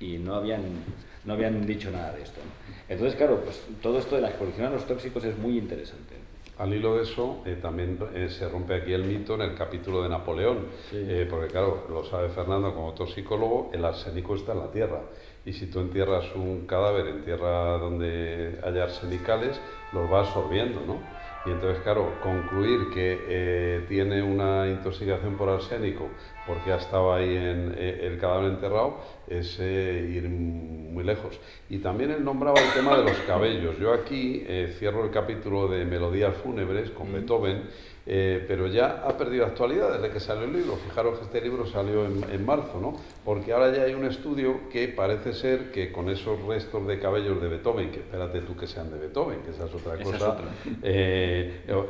y no habían dicho nada de esto, ¿no? Entonces, claro, pues todo esto de la exposición a los tóxicos es muy interesante. Al hilo de eso, también se rompe aquí el mito en el capítulo de Napoleón, sí. Porque claro, lo sabe Fernando como toxicólogo, el arsénico está en la tierra. Y si tú entierras un cadáver en tierra donde haya arsenicales, los va absorbiendo, ¿no? Y entonces, claro, concluir que tiene una intoxicación por arsénico porque ha estado ahí en el cadáver enterrado es ir muy lejos. Y también él nombraba el tema de los cabellos. Yo aquí cierro el capítulo de Melodías Fúnebres con Beethoven pero ya ha perdido actualidad desde que salió el libro. Fijaros que este libro salió en marzo, ¿no? Porque ahora ya hay un estudio que parece ser que con esos restos de cabellos de Beethoven, que espérate tú que sean de Beethoven, que esa es otra cosa, es otra.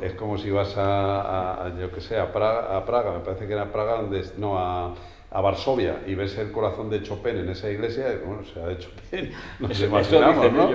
es como si vas yo que sé, a Praga, me parece que era Praga, a Varsovia, y ves el corazón de Chopin en esa iglesia, y bueno, será de Chopin, nos imaginamos, ¿no?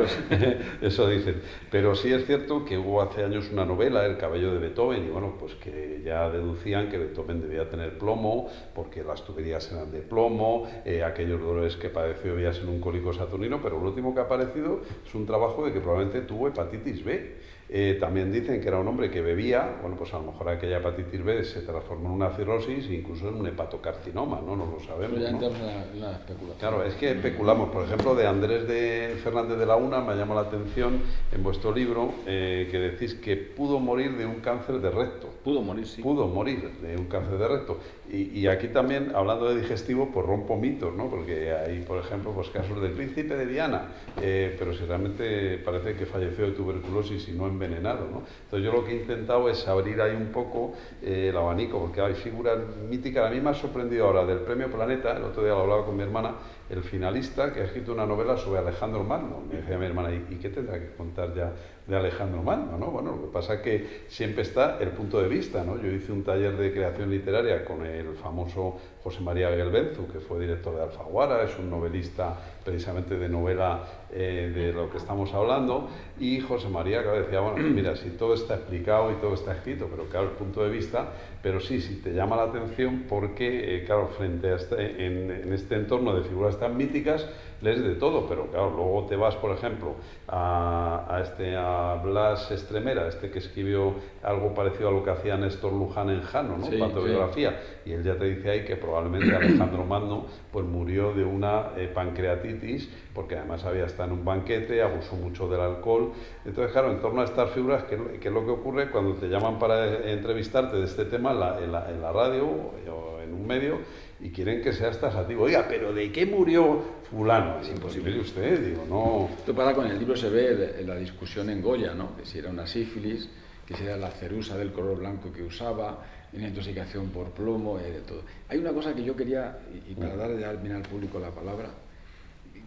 Eso dicen. Pero sí es cierto que hubo hace años una novela, El cabello de Beethoven, y bueno, pues que ya deducían que Beethoven debía tener plomo, porque las tuberías eran de plomo, aquellos dolores que padeció debía ser un cólico saturnino, pero lo último que ha aparecido es un trabajo de que probablemente tuvo hepatitis B. También dicen que era un hombre que bebía, bueno, pues a lo mejor aquella hepatitis B se transformó en una cirrosis e incluso en un hepatocarcinoma, ¿no? No lo sabemos, Pero ya ¿no? entramos en la especulación. Claro, es que especulamos. Por ejemplo, de Andrés Fernández de la Una me llama la atención en vuestro libro que decís que pudo morir de un cáncer de recto. Pudo morir, sí. Pudo morir de un cáncer de recto. Y aquí también, hablando de digestivo, pues rompo mitos, ¿no? Porque hay, por ejemplo, pues casos del príncipe de Diana, pero si realmente parece que falleció de tuberculosis y no envenenado, ¿no? Entonces yo lo que he intentado es abrir ahí un poco el abanico, porque hay figuras míticas. A mí me ha sorprendido ahora del Premio Planeta, el otro día lo hablaba con mi hermana, el finalista que ha escrito una novela sobre Alejandro Magno. Me decía mi hermana, ¿y qué tendrá que contar ya de Alejandro Magno, ¿no? Bueno, lo que pasa es que siempre está el punto de vista, ¿no? Yo hice un taller de creación literaria con el famoso José María Gelbenzu, que fue director de Alfaguara, es un novelista precisamente de novela de lo que estamos hablando, y José María, que decía, bueno, mira, si todo está explicado y todo está escrito, pero claro, el punto de vista, pero sí, si te llama la atención porque, claro, frente a en este entorno de figuras tan míticas, lees de todo, pero claro, luego te vas, por ejemplo, a Blas Estremera, que escribió algo parecido a lo que hacía Néstor Luján en Jano, ¿no? Sí, Patobiografía, y él ya te dice ahí que probablemente Alejandro Magno pues murió de una pancreatitis, porque además había estado en un banquete, abusó mucho del alcohol. Entonces, claro, en torno a estas figuras, ¿qué es lo que ocurre cuando te llaman para entrevistarte de este tema en la radio o en un medio? Y quieren que seas taxativo. Oiga, ¿pero de qué murió fulano? Es imposible. Mire usted, digo, no... Esto pasa con el libro, se ve la discusión en Goya, ¿no? Que si era una sífilis, que si era la cerusa del color blanco que usaba, una intoxicación por plomo, de todo. Hay una cosa que yo quería, y para darle al público la palabra,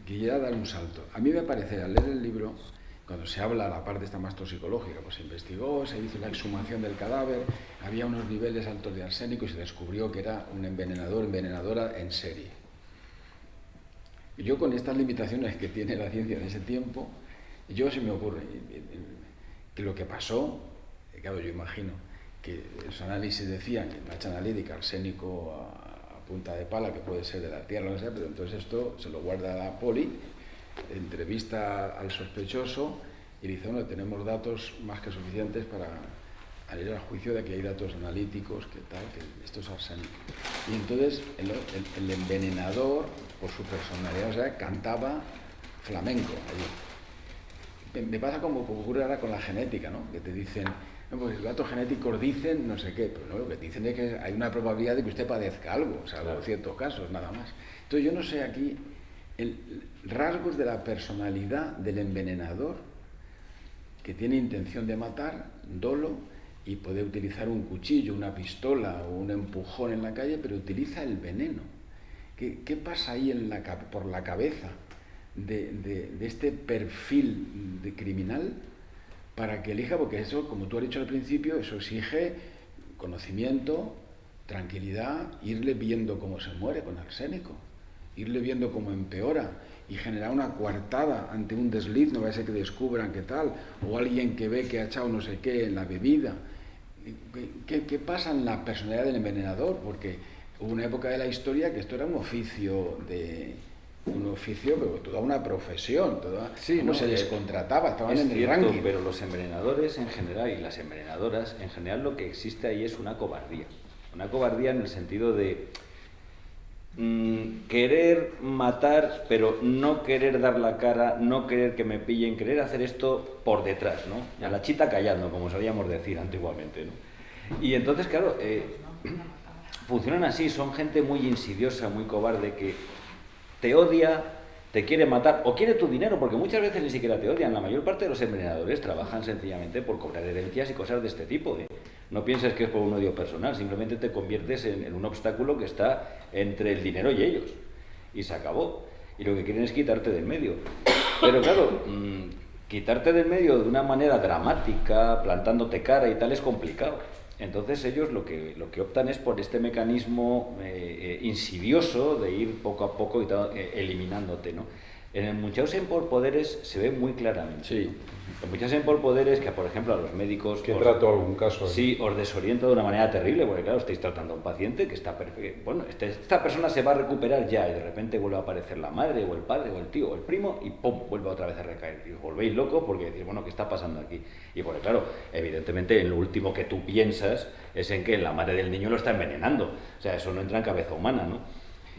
quería dar un salto. A mí me parece, al leer el libro, cuando se habla la parte esta más toxicológica, pues se investigó, se hizo la exhumación del cadáver, había unos niveles altos de arsénico y se descubrió que era un envenenadora en serie. Y yo, con estas limitaciones que tiene la ciencia de ese tiempo, se me ocurre que lo que pasó, claro, yo imagino que los análisis decían que en la tacha analítica arsénico a punta de pala, que puede ser de la tierra, no sé, pero entonces esto se lo guarda la poli, entrevista al sospechoso y dice, bueno, tenemos datos más que suficientes para ir al juicio de que hay datos analíticos, que tal, que esto es arsénico. Y entonces el envenenador, por su personalidad, o sea, cantaba flamenco allí. Me pasa como ocurre ahora con la genética, ¿no? Que te dicen, no, pues los datos genéticos dicen no sé qué, pero no, lo que dicen es que hay una probabilidad de que usted padezca algo, o sea, en ciertos casos, nada más. Entonces yo no sé aquí rasgos de la personalidad del envenenador, que tiene intención de matar, dolo, y puede utilizar un cuchillo, una pistola o un empujón en la calle, pero utiliza el veneno. ¿Qué pasa ahí por la cabeza de este perfil de criminal para que elija? Porque eso, como tú has dicho al principio, eso exige conocimiento, tranquilidad, irle viendo cómo se muere con arsénico, irle viendo cómo empeora y generar una coartada ante un desliz, no va a ser que descubran qué tal, o alguien que ve que ha echado no sé qué en la bebida. ¿Qué pasa en la personalidad del envenenador? Porque hubo una época de la historia que esto era un oficio, pero toda una profesión, no se les contrataba, estaban en el ranking. Pero los envenenadores en general y las envenenadoras, en general lo que existe ahí es una cobardía. Una cobardía en el sentido de querer matar, pero no querer dar la cara, no querer que me pillen, querer hacer esto por detrás, ¿no? A la chita callando, como solíamos decir antiguamente, ¿no? Y entonces, claro, funcionan así, son gente muy insidiosa, muy cobarde, que te odia, te quiere matar o quiere tu dinero, porque muchas veces ni siquiera te odian. La mayor parte de los envenenadores trabajan sencillamente por cobrar herencias y cosas de este tipo, No pienses que es por un odio personal, simplemente te conviertes en un obstáculo que está entre el dinero y ellos. Y se acabó. Y lo que quieren es quitarte del medio. Pero claro, quitarte del medio de una manera dramática, plantándote cara y tal, es complicado. Entonces ellos lo que optan es por este mecanismo insidioso de ir poco a poco eliminándote, ¿no? En el Munchausen por poderes se ve muy claramente. Sí. El Munchausen por poderes, que por ejemplo a los médicos... ¿Qué trato algún caso? Sí, os desorienta de una manera terrible, porque claro, estáis tratando a un paciente que está perfecto. Bueno, esta persona se va a recuperar ya y de repente vuelve a aparecer la madre o el padre o el tío o el primo y ¡pum! Vuelve otra vez a recaer. Y os volvéis locos porque decís, bueno, ¿qué está pasando aquí? Y porque claro, evidentemente en lo último que tú piensas es en que la madre del niño lo está envenenando. O sea, eso no entra en cabeza humana, ¿no?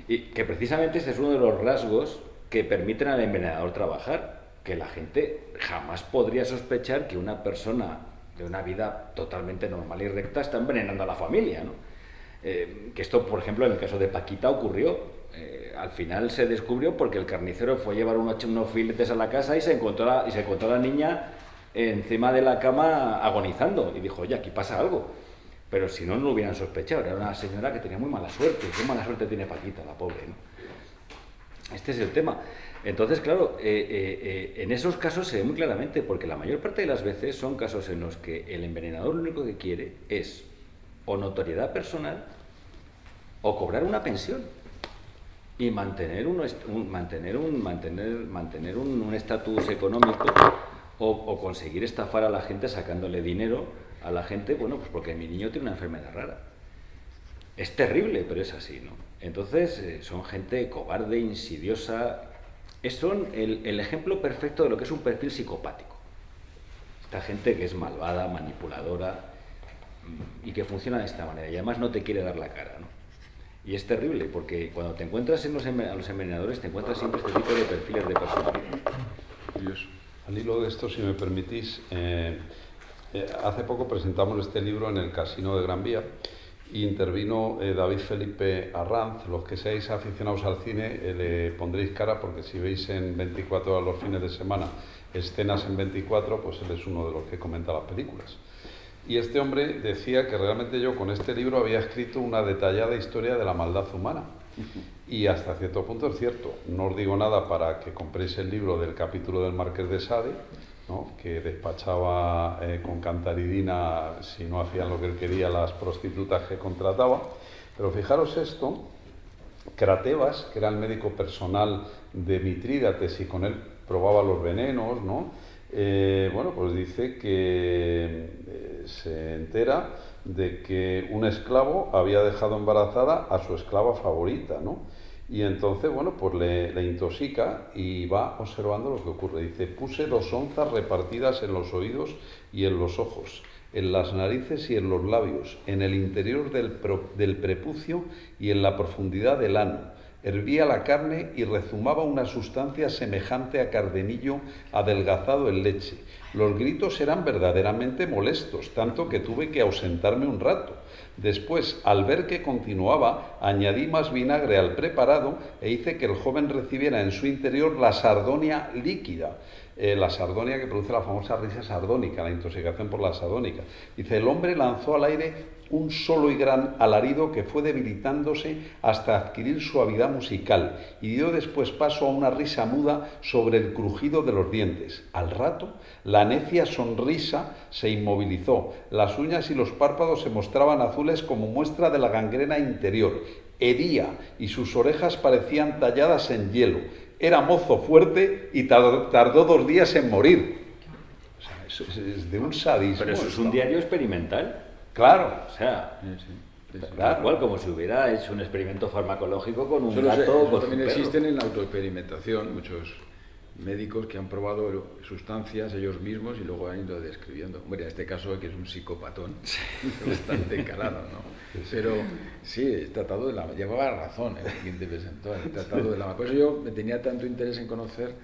Y que precisamente este es uno de los rasgos que permiten al envenenador trabajar, que la gente jamás podría sospechar que una persona de una vida totalmente normal y recta está envenenando a la familia, ¿no? Que esto, por ejemplo, en el caso de Paquita ocurrió. Al final se descubrió porque el carnicero fue a llevar unos filetes a la casa y se encontró a la niña encima de la cama agonizando y dijo, oye, aquí pasa algo. Pero si no, no lo hubieran sospechado. Era una señora que tenía muy mala suerte. ¿Qué mala suerte tiene Paquita, la pobre, ¿no? Este es el tema. Entonces, claro, en esos casos se ve muy claramente, porque la mayor parte de las veces son casos en los que el envenenador lo único que quiere es o notoriedad personal o cobrar una pensión y mantener un estatus económico o conseguir estafar a la gente sacándole dinero a la gente, bueno, pues porque mi niño tiene una enfermedad rara. Es terrible, pero es así, ¿no? Entonces, son gente cobarde, insidiosa. Son el ejemplo perfecto de lo que es un perfil psicopático. Esta gente que es malvada, manipuladora y que funciona de esta manera. Y además no te quiere dar la cara, ¿no? Y es terrible, porque cuando te encuentras a los envenenadores, te encuentras siempre este tipo de perfiles de personalidad. Curioso. Al hilo de esto, si me permitís, hace poco presentamos este libro en el Casino de Gran Vía. Y intervino David Felipe Arranz. Los que seáis aficionados al cine le pondréis cara, porque si veis en 24 horas los fines de semana escenas en 24, pues él es uno de los que comenta las películas. Y este hombre decía que realmente yo con este libro había escrito una detallada historia de la maldad humana. Y hasta cierto punto es cierto. No os digo nada para que compréis el libro del capítulo del Marqués de Sade, ¿no? Que despachaba con cantaridina, si no hacían lo que él quería, las prostitutas que contrataba. Pero fijaros esto, Cratevas, que era el médico personal de Mitrídates y con él probaba los venenos, ¿no? Bueno, pues dice que se entera de que un esclavo había dejado embarazada a su esclava favorita, ¿no? Y entonces, bueno, pues le intoxica y va observando lo que ocurre. Dice, puse 2 onzas repartidas en los oídos y en los ojos, en las narices y en los labios, en el interior del prepucio y en la profundidad del ano. Hervía la carne y rezumaba una sustancia semejante a cardenillo adelgazado en leche. Los gritos eran verdaderamente molestos, tanto que tuve que ausentarme un rato. Después, al ver que continuaba, añadí más vinagre al preparado e hice que el joven recibiera en su interior la sardonia líquida. La sardonia que produce la famosa risa sardónica, la intoxicación por la sardónica. Dice, el hombre lanzó al aire un solo y gran alarido que fue debilitándose hasta adquirir suavidad musical y dio después paso a una risa muda sobre el crujido de los dientes. Al rato, la necia sonrisa se inmovilizó, las uñas y los párpados se mostraban azules como muestra de la gangrena interior. Hedía y sus orejas parecían talladas en hielo. Era mozo fuerte y tardó 2 días en morir. O sea, eso es de un sadismo. Pero eso es un diario experimental. Claro. O sea, Sí. tal cual como si hubiera hecho un experimento farmacológico con un Eso gato. Con también un perro. existen en la autoexperimentación muchos médicos que han probado sustancias ellos mismos y luego han ido describiendo. Hombre, en este caso que es un psicopatón, bastante encarado, ¿no? Pero sí, el tratado de la... Llevaba razón quien te presentó, el tratado de la... Por eso yo me tenía tanto interés en conocer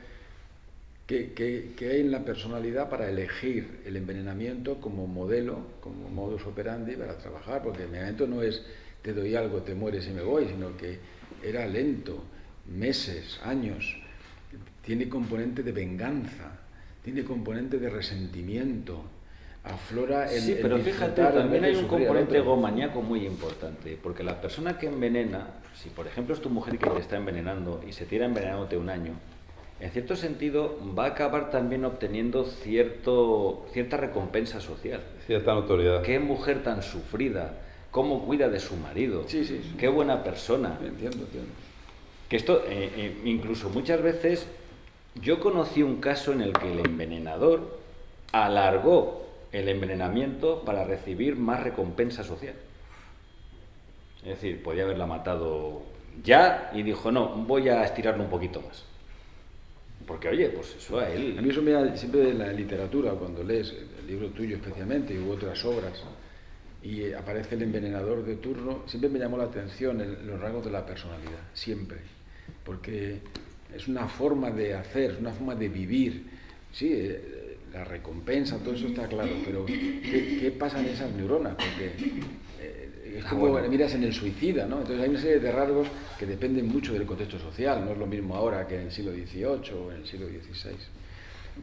qué hay en la personalidad para elegir el envenenamiento como modelo, como modus operandi para trabajar, porque el envenenamiento no es te doy algo, te mueres y me voy, sino que era lento, meses, años. Tiene componente de venganza, tiene componente de resentimiento. aflora el Sí, pero fíjate, disfrutar en también vez hay de un sufrir al componente otro. egomaníaco muy importante, porque la persona que envenena, si por ejemplo es tu mujer que te está envenenando y se tira envenenándote un año, en cierto sentido va a acabar también obteniendo cierta recompensa social. Cierta notoriedad. Qué mujer tan sufrida, cómo cuida de su marido, Sí, sí, sí. qué buena persona. Entiendo. Que esto, incluso muchas veces, yo conocí un caso en el que el envenenador alargó el envenenamiento para recibir más recompensa social. Es decir, podía haberla matado ya y dijo, no, voy a estirarlo un poquito más. Porque, oye, pues eso a él... A mí eso me da siempre en la literatura, cuando lees el libro tuyo especialmente y otras obras, y aparece el envenenador de turno, siempre me llamó la atención los rasgos de la personalidad, siempre. Porque es una forma de hacer, es una forma de vivir. Sí, la recompensa, todo eso está claro, pero ¿qué pasa en esas neuronas? Porque es como miras en el suicida, ¿no? Entonces hay una serie de rasgos que dependen mucho del contexto social, no es lo mismo ahora que en el siglo XVIII o en el siglo XVI.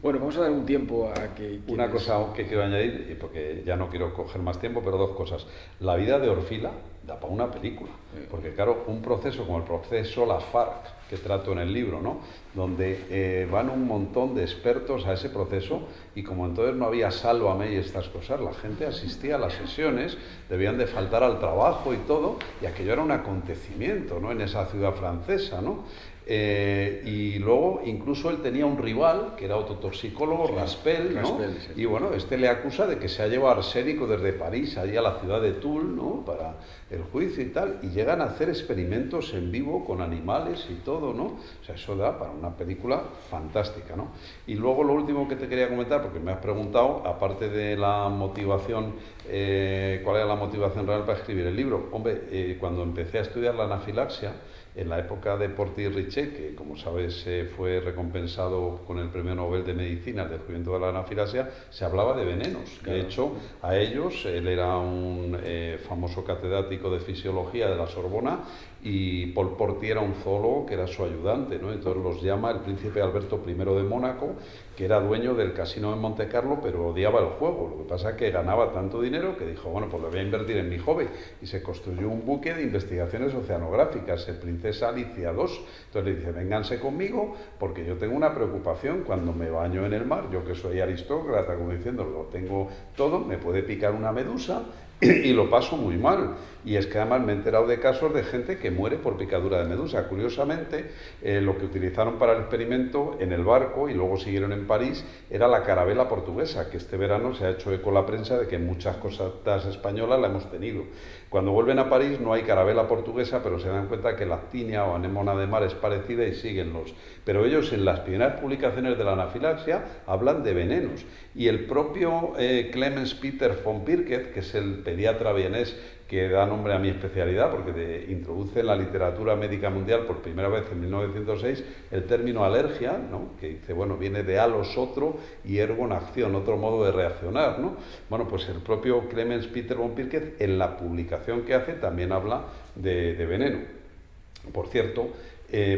Bueno, vamos a dar un tiempo a que... Una cosa que quiero añadir, porque ya no quiero coger más tiempo, pero dos cosas. La vida de Orfila da para una película, porque claro, un proceso como el proceso Lafargue, que trato en el libro, ¿no? Donde van un montón de expertos a ese proceso y como entonces no había sálvame y estas cosas, la gente asistía a las sesiones, debían de faltar al trabajo y todo, y aquello era un acontecimiento, ¿no? En esa ciudad francesa, ¿no? Y luego incluso él tenía un rival que era otro toxicólogo, Raspel, ¿no? Raspel, sí. Y bueno, este le acusa de que se ha llevado arsénico desde París allí a la ciudad de Toul, ¿no? Para el juicio y tal, y llegan a hacer experimentos en vivo con animales y todo, ¿no? O sea, eso da para una película fantástica, ¿no? Y luego lo último que te quería comentar, porque me has preguntado, aparte de la motivación, ¿cuál era la motivación real para escribir el libro? Hombre, cuando empecé a estudiar la anafilaxia, en la época de Porty Riché, que como sabes fue recompensado con el Premio Nobel de Medicina, el descubrimiento de la anafilaxia, se hablaba de venenos. Claro. De hecho, a ellos, él era un famoso catedrático de fisiología de la Sorbona y Paul Porty era un zoólogo que era su ayudante, ¿no? Entonces los llama el príncipe Alberto I de Mónaco, que era dueño del casino de Monte Carlo, pero odiaba el juego. Lo que pasa es que ganaba tanto dinero que dijo, bueno, pues lo voy a invertir en mi hobby. Y se construyó un buque de investigaciones oceanográficas, el Princesa Alicia II. Entonces le dice, vénganse conmigo, porque yo tengo una preocupación cuando me baño en el mar. Yo que soy aristócrata, como diciendo, lo tengo todo, me puede picar una medusa y lo paso muy mal. Y es que además me he enterado de casos de gente que muere por picadura de medusa. Curiosamente, lo que utilizaron para el experimento en el barco y luego siguieron en París era la carabela portuguesa, que este verano se ha hecho eco la prensa de que muchas cosas españolas la hemos tenido. Cuando vuelven a París no hay carabela portuguesa, pero se dan cuenta que la actinia o anémona de mar es parecida y síguenlos. Pero ellos en las primeras publicaciones de la anafilaxia hablan de venenos. Y el propio Clemens Peter von Birket, que es el pediatra vienés que da nombre a mi especialidad, porque introduce en la literatura médica mundial por primera vez en 1906 el término alergia, ¿no? Que dice, bueno, viene de alos otro y ergon acción, otro modo de reaccionar, ¿no? Bueno, pues el propio Clemens Peter von Birket en la publicación que hace también habla de veneno. Por cierto,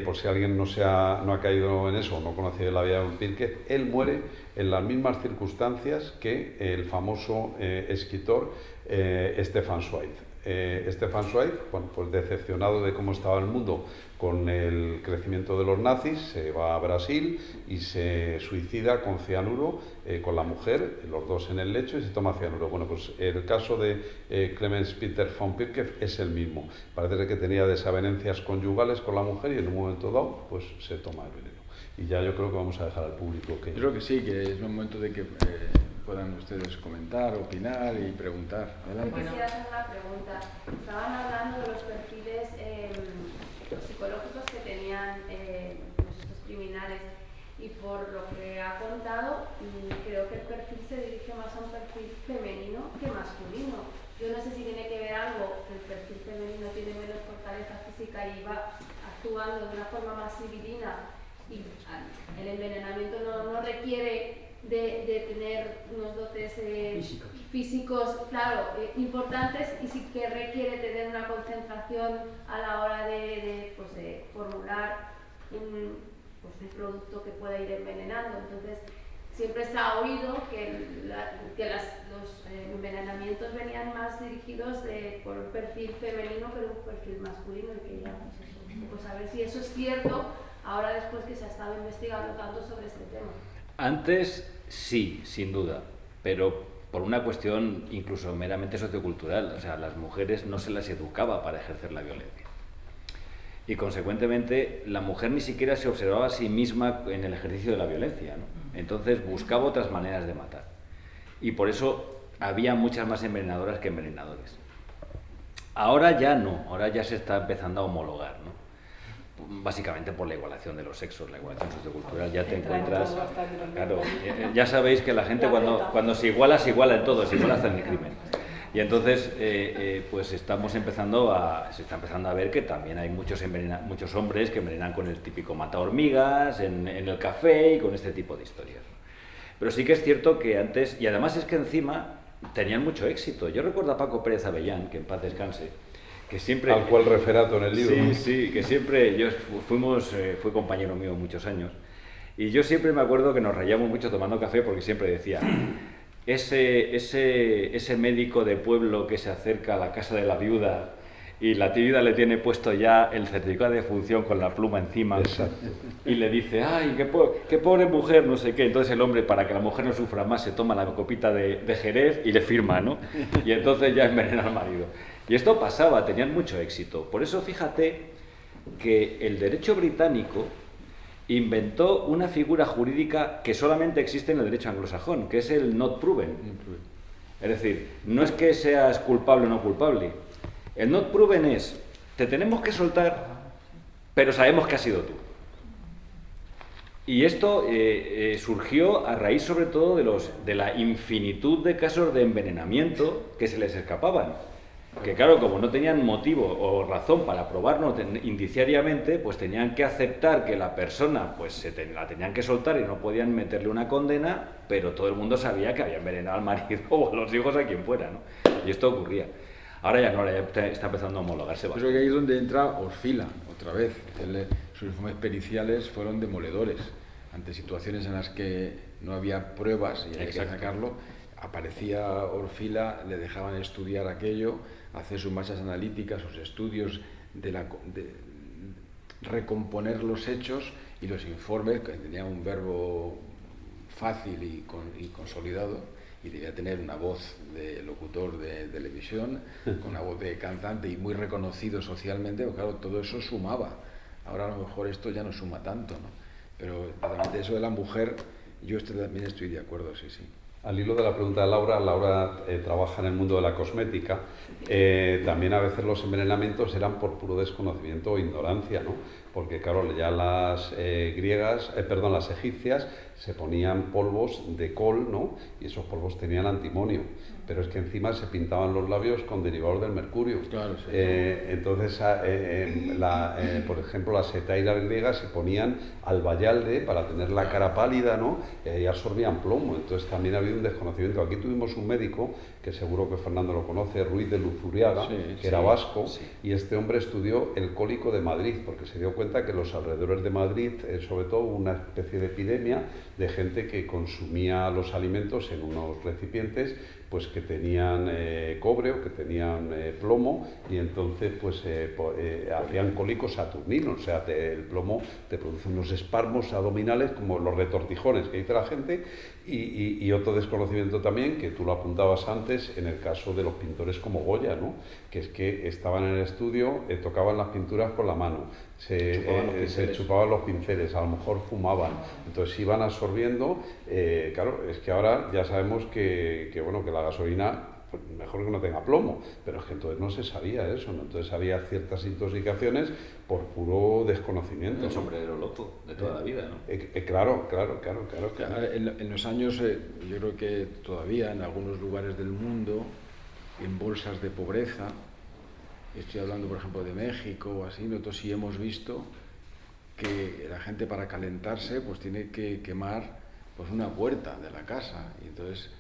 por si alguien no ha caído en eso o no conocía la vida de von Birket, él muere en las mismas circunstancias que el famoso escritor Stefan Zweig. Stefan Zweig, bueno, pues decepcionado de cómo estaba el mundo con el crecimiento de los nazis, se va a Brasil y se suicida con cianuro con la mujer, los dos en el lecho, y se toma cianuro. Bueno, pues el caso de Clemens Peter von Birket es el mismo. Parece que tenía desavenencias conyugales con la mujer y en un momento dado pues se toma el veneno. Y ya yo creo que vamos a dejar al público que... Yo creo que sí, que es un momento de que puedan ustedes comentar, opinar y preguntar. Adelante. Quisiera hacer una pregunta. Estaban hablando de los perfiles psicológicos que tenían estos criminales y por lo que ha contado, creo que el perfil se dirige más a un perfil femenino que masculino. Yo no sé si tiene que ver algo, que el perfil femenino tiene menos fortaleza física y va actuando de una forma más civilina y el envenenamiento no requiere de tener unos dotes físicos claro, importantes, y sí que requiere tener una concentración a la hora de formular un producto que pueda ir envenenando. Entonces, siempre se ha oído que, los envenenamientos venían más dirigidos por un perfil femenino que un perfil masculino, y que ya, pues eso, un poco saber si eso es cierto ahora después que se ha estado investigando tanto sobre este tema. Antes sí, sin duda, pero por una cuestión incluso meramente sociocultural. O sea, las mujeres no se las educaba para ejercer la violencia. Y consecuentemente la mujer ni siquiera se observaba a sí misma en el ejercicio de la violencia, ¿no? Entonces buscaba otras maneras de matar. Y por eso había muchas más envenenadoras que envenenadores. Ahora ya no, ahora ya se está empezando a homologar, ¿no? Básicamente por la igualación de los sexos, la igualación sociocultural. Ya te encuentras, claro, ya sabéis que la gente cuando se iguala en todo, se iguala hasta en el crimen. Y entonces pues se está empezando a ver que también hay muchos hombres que envenenan con el típico mata hormigas en el café y con este tipo de historias. Pero sí que es cierto que antes, y además es que encima tenían mucho éxito. Yo recuerdo a Paco Pérez Avellán, que en paz descanse, que siempre... Al cual referato en el libro. Sí, que siempre, fue compañero mío muchos años, y yo siempre me acuerdo que nos rayamos mucho tomando café porque siempre decía, ese médico de pueblo que se acerca a la casa de la viuda y la viuda le tiene puesto ya el certificado de defunción con la pluma encima. Exacto. Y le dice, ay, qué pobre mujer, no sé qué. Entonces el hombre, para que la mujer no sufra más, se toma la copita de Jerez y le firma, ¿no? Y entonces ya envenena al marido. Y esto pasaba, tenían mucho éxito. Por eso fíjate que el derecho británico inventó una figura jurídica que solamente existe en el derecho anglosajón, que es el not proven. Es decir, no es que seas culpable o no culpable. El not proven es, te tenemos que soltar, pero sabemos que has sido tú. Y esto surgió a raíz sobre todo de la infinitud de casos de envenenamiento que se les escapaban. Que claro, como no tenían motivo o razón para probarlo indiciariamente, pues tenían que aceptar que la persona pues la tenían que soltar y no podían meterle una condena, pero todo el mundo sabía que había envenenado al marido o a los hijos, a quien fuera, ¿no? Y esto ocurría. Ahora ya no, ahora ya está empezando a homologarse bastante. Creo que ahí es donde entra Orfila, otra vez. Sus informes periciales fueron demoledores. Ante situaciones en las que no había pruebas y había que sacarlo, aparecía Orfila, le dejaban estudiar aquello, hacer sus masas analíticas, sus estudios de recomponer los hechos y los informes, que tenía un verbo fácil y consolidado, y debía tener una voz de locutor de televisión, con una voz de cantante y muy reconocido socialmente, porque claro, todo eso sumaba. Ahora a lo mejor esto ya no suma tanto, ¿no? Pero realmente eso de la mujer, yo también estoy de acuerdo, sí. Al hilo de la pregunta de Laura trabaja en el mundo de la cosmética. También a veces los envenenamientos eran por puro desconocimiento o ignorancia, ¿no? Porque claro, ya las las egipcias se ponían polvos de col, ¿no? Y esos polvos tenían antimonio, pero es que encima se pintaban los labios con derivados del mercurio. Claro, sí. Entonces, por ejemplo, las hetairas griegas se ponían albayalde para tener la cara pálida, ¿no? Y absorbían plomo. Entonces también ha habido un desconocimiento. Aquí tuvimos un médico, que seguro que Fernando lo conoce, Ruiz de Luzuriaga, que era vasco, y este hombre estudió el cólico de Madrid, porque se dio cuenta que los alrededores de Madrid, sobre todo, una especie de epidemia de gente que consumía los alimentos en unos recipientes pues que tenían cobre o que tenían plomo, y entonces pues hacían cólicos saturninos. O sea, el plomo te produce unos espasmos abdominales como los retortijones que dice la gente. Y otro desconocimiento también, que tú lo apuntabas antes, en el caso de los pintores como Goya, ¿no? Que es que estaban en el estudio, tocaban las pinturas con la mano, se chupaban los pinceles, a lo mejor fumaban, entonces iban absorbiendo. Claro, es que ahora ya sabemos que la gasolina, pues mejor que no tenga plomo, pero es que entonces no se sabía eso, ¿no? Entonces había ciertas intoxicaciones por puro desconocimiento. El sombrero loco de toda la vida, ¿no? Claro. En los años, yo creo que todavía en algunos lugares del mundo, en bolsas de pobreza, estoy hablando por ejemplo de México o así, nosotros sí hemos visto que la gente para calentarse pues tiene que quemar pues una puerta de la casa, y entonces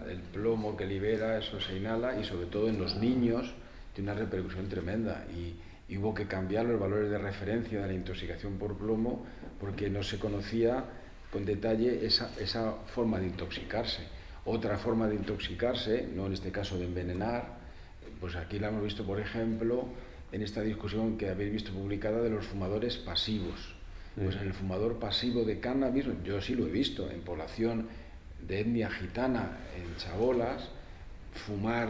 el plomo que libera, eso se inhala, y sobre todo en los niños tiene una repercusión tremenda, y hubo que cambiar los valores de referencia de la intoxicación por plomo porque no se conocía con detalle esa forma de intoxicarse. Otra forma de intoxicarse, no en este caso de envenenar, pues aquí la hemos visto, por ejemplo, en esta discusión que habéis visto publicada de los fumadores pasivos. Pues en el fumador pasivo de cannabis, yo sí lo he visto, en población de etnia gitana, en chabolas, fumar